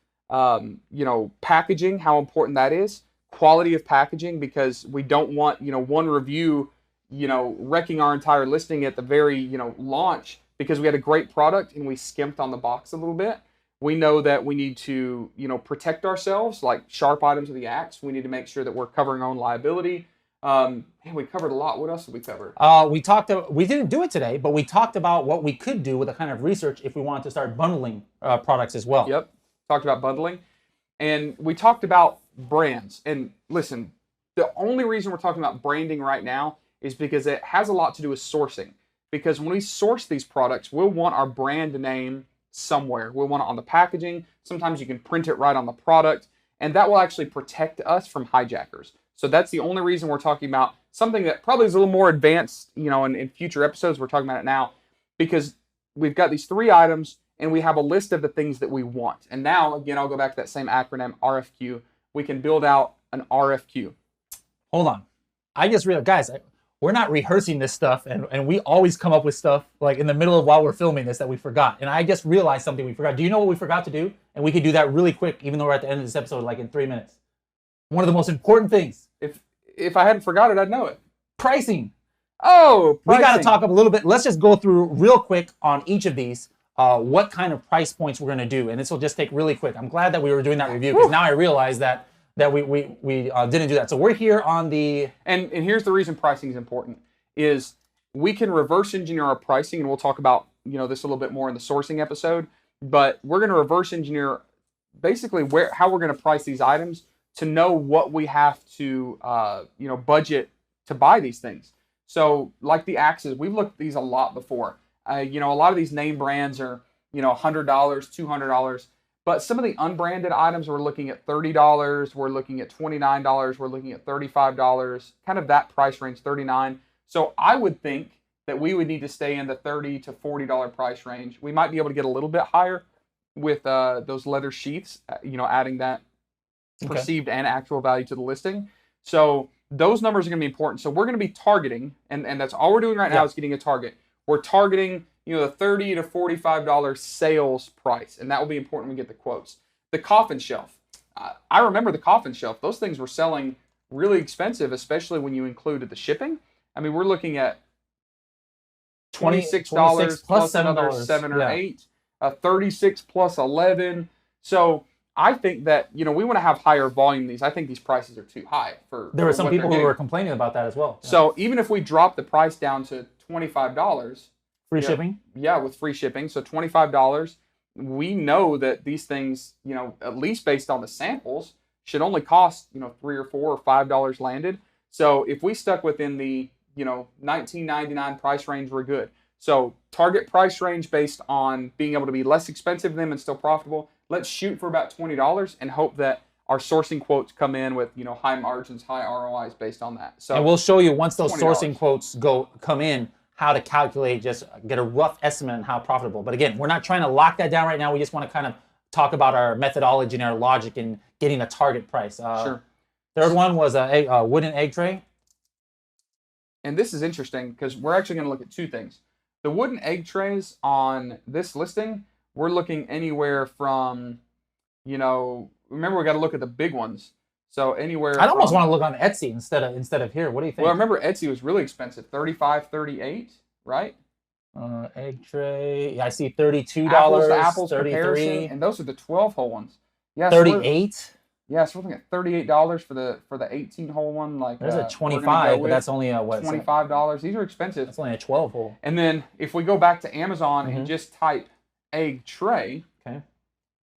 packaging, how important that is, quality of packaging, because we don't want, one review, wrecking our entire listing at the very, launch because we had a great product and we skimped on the box a little bit. We know that we need to, protect ourselves, like sharp items of the axe. We need to make sure that we're covering our own liability. We covered a lot. What else did we cover? We didn't do it today, but we talked about what we could do with a kind of research if we wanted to start bundling products as well. Yep. Talked about bundling. And we talked about brands. And listen, the only reason we're talking about branding right now is because it has a lot to do with sourcing. Because when we source these products, we'll want our brand name somewhere. We'll want it on the packaging. Sometimes you can print it right on the product. And that will actually protect us from hijackers. So that's the only reason we're talking about something that probably is a little more advanced, in future episodes. We're talking about it now because we've got these 3 items and we have a list of the things that we want. And now, again, I'll go back to that same acronym, RFQ. We can build out an RFQ. Hold on. I just realized, guys, we're not rehearsing this stuff, and we always come up with stuff like in the middle of while we're filming this that we forgot. And I just realized something we forgot. Do you know what we forgot to do? And we could do that really quick, even though we're at the end of this episode, like in 3 minutes. One of the most important things. If I hadn't forgot it, I'd know it. Pricing. Oh, pricing. We got to talk up a little bit. Let's just go through real quick on each of these, what kind of price points we're going to do. And this will just take really quick. I'm glad that we were doing that review because now I realize that we didn't do that. So we're here on the... And here's the reason pricing is important, is we can reverse engineer our pricing, and we'll talk about this a little bit more in the sourcing episode, but we're going to reverse engineer basically how we're going to price these items to know what we have to budget to buy these things. So like the axes, we've looked at these a lot before. A lot of these name brands are $100, $200, but some of the unbranded items we're looking at $30, we're looking at $29, we're looking at $35, kind of that price range, $39. So I would think that we would need to stay in the $30 to $40 price range. We might be able to get a little bit higher with those leather sheaths, adding that perceived and actual value to the listing. So those numbers are going to be important. So we're going to be targeting, and that's all we're doing right now is getting a target. We're targeting, the $30 to $45 sales price, and that will be important when we get the quotes. The coffin shelf. I remember the coffin shelf. Those things were selling really expensive, especially when you included the shipping. I mean, we're looking at $26 plus another $7 or $8, $36 plus $11. So I think that, we want to have higher volume these. I think these prices are too high for. There were for some what people they're who were getting. complaining about that as well. So even if we drop the price down to $25, Free shipping. yeah, with free shipping, so $25, we know that these things, at least based on the samples, should only cost, $3 or $4 or $5 landed. So if we stuck within the, $19.99 price range, we're good. So target price range based on being able to be less expensive than them and still profitable. Let's shoot for about $20 and hope that our sourcing quotes come in with, high margins, high ROIs based on that. So And we'll show you once those $20. sourcing quotes come in, how to calculate, just get a rough estimate on how profitable. But again, we're not trying to lock that down right now. We just want to kind of talk about our methodology and our logic in getting a target price. Sure. Third one was a wooden egg tray. And this is interesting because we're actually going to look at two things. The wooden egg trays on this listing, we're looking anywhere from, remember we got to look at the big ones. So anywhere. I'd almost want to look on Etsy instead of here. What do you think? Well, remember Etsy was really expensive, $35, $38, right? Egg tray. Yeah, I see $32. Apples to apples 33. comparison, and those are the 12-hole ones. Yeah, 38. Yeah, so we're looking at $38 for the 18-hole one. Like There's a we're gonna 25, go but that's only a what? $25. These are expensive. That's only a 12 hole. And then if we go back to Amazon Mhm. and just type egg tray, Okay.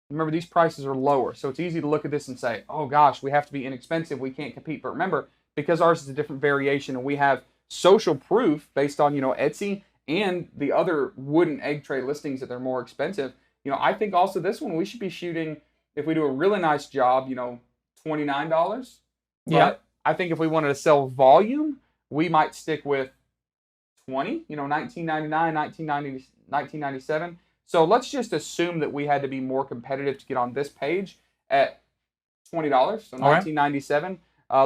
remember these prices are lower. So it's easy to look at this and say, oh gosh, we have to be inexpensive. We can't compete. But remember, because ours is a different variation and we have social proof based on, Etsy and the other wooden egg tray listings that they're more expensive. I think also this one we should be shooting, if we do a really nice job, $29. Yeah. But I think if we wanted to sell volume, we might stick with $20, $19.99, $19.97. So let's just assume that we had to be more competitive to get on this page at $20, so $19.97.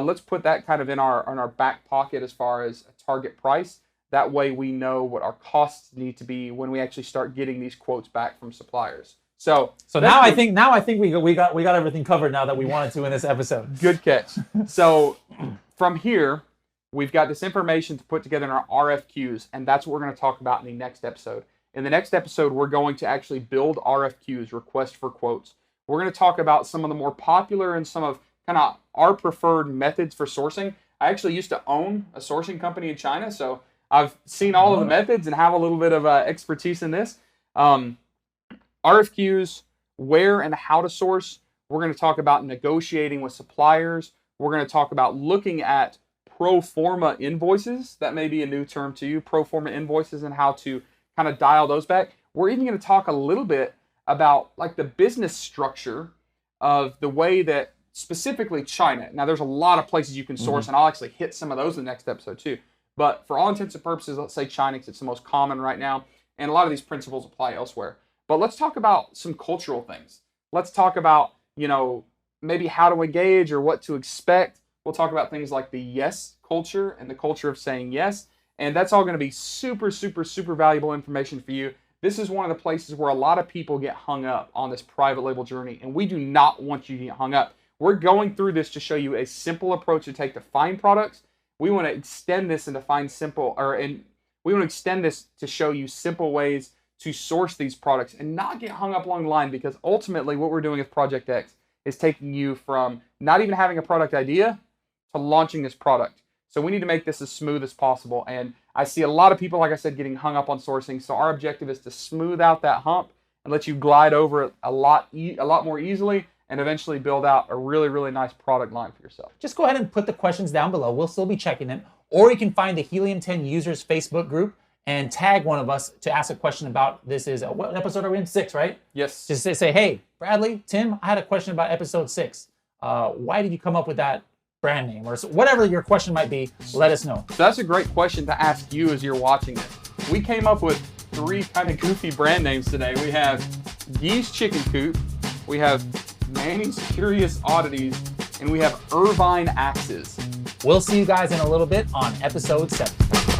Let's put that kind of in our back pocket as far as a target price. That way we know what our costs need to be when we actually start getting these quotes back from suppliers. So now I think we got everything covered now that we wanted to in this episode. Good catch. So from here, we've got this information to put together in our RFQs, and that's what we're going to talk about in the next episode. In the next episode, we're going to actually build RFQs, request for quotes. We're going to talk about some of the more popular and some of kind of our preferred methods for sourcing. I actually used to own a sourcing company in China, so I've seen all of the methods and have a little bit of expertise in this. RFQs, where and how to source. We're going to talk about negotiating with suppliers. We're going to talk about looking at pro forma invoices. That may be a new term to you, pro forma invoices, and how to kind of dial those back. We're even going to talk a little bit about like the business structure of the way that specifically China. Now, there's a lot of places you can source, and I'll actually hit some of those in the next episode too. But for all intents and purposes, let's say China, because it's the most common right now, and a lot of these principles apply elsewhere. But let's talk about some cultural things. Let's talk about, maybe how to engage or what to expect. We'll talk about things like the yes culture and the culture of saying yes. And that's all going to be super, super, super valuable information for you. This is one of the places where a lot of people get hung up on this private label journey, and we do not want you to get hung up. We're going through this to show you a simple approach to take to find products. We want to extend this and we want to extend this to show you simple ways to source these products and not get hung up along the line, because ultimately what we're doing with Project X is taking you from not even having a product idea to launching this product. So we need to make this as smooth as possible. And I see a lot of people, like I said, getting hung up on sourcing. So our objective is to smooth out that hump and let you glide over it a lot more easily, and eventually build out a really, really nice product line for yourself. Just go ahead and put the questions down below. We'll still be checking them. Or you can find the Helium 10 users Facebook group and tag one of us to ask a question about this. Is what episode are we in? 6, right? Yes. Just say, hey, Bradley, Tim, I had a question about episode 6. Why did you come up with that brand name? Or whatever your question might be, let us know. So that's a great question to ask you as you're watching this. We came up with 3 kind of goofy brand names today. We have Gee's Chicken Coop, we have Manny's Curious Oddities, and we have Irvine Axes. We'll see you guys in a little bit on episode 7.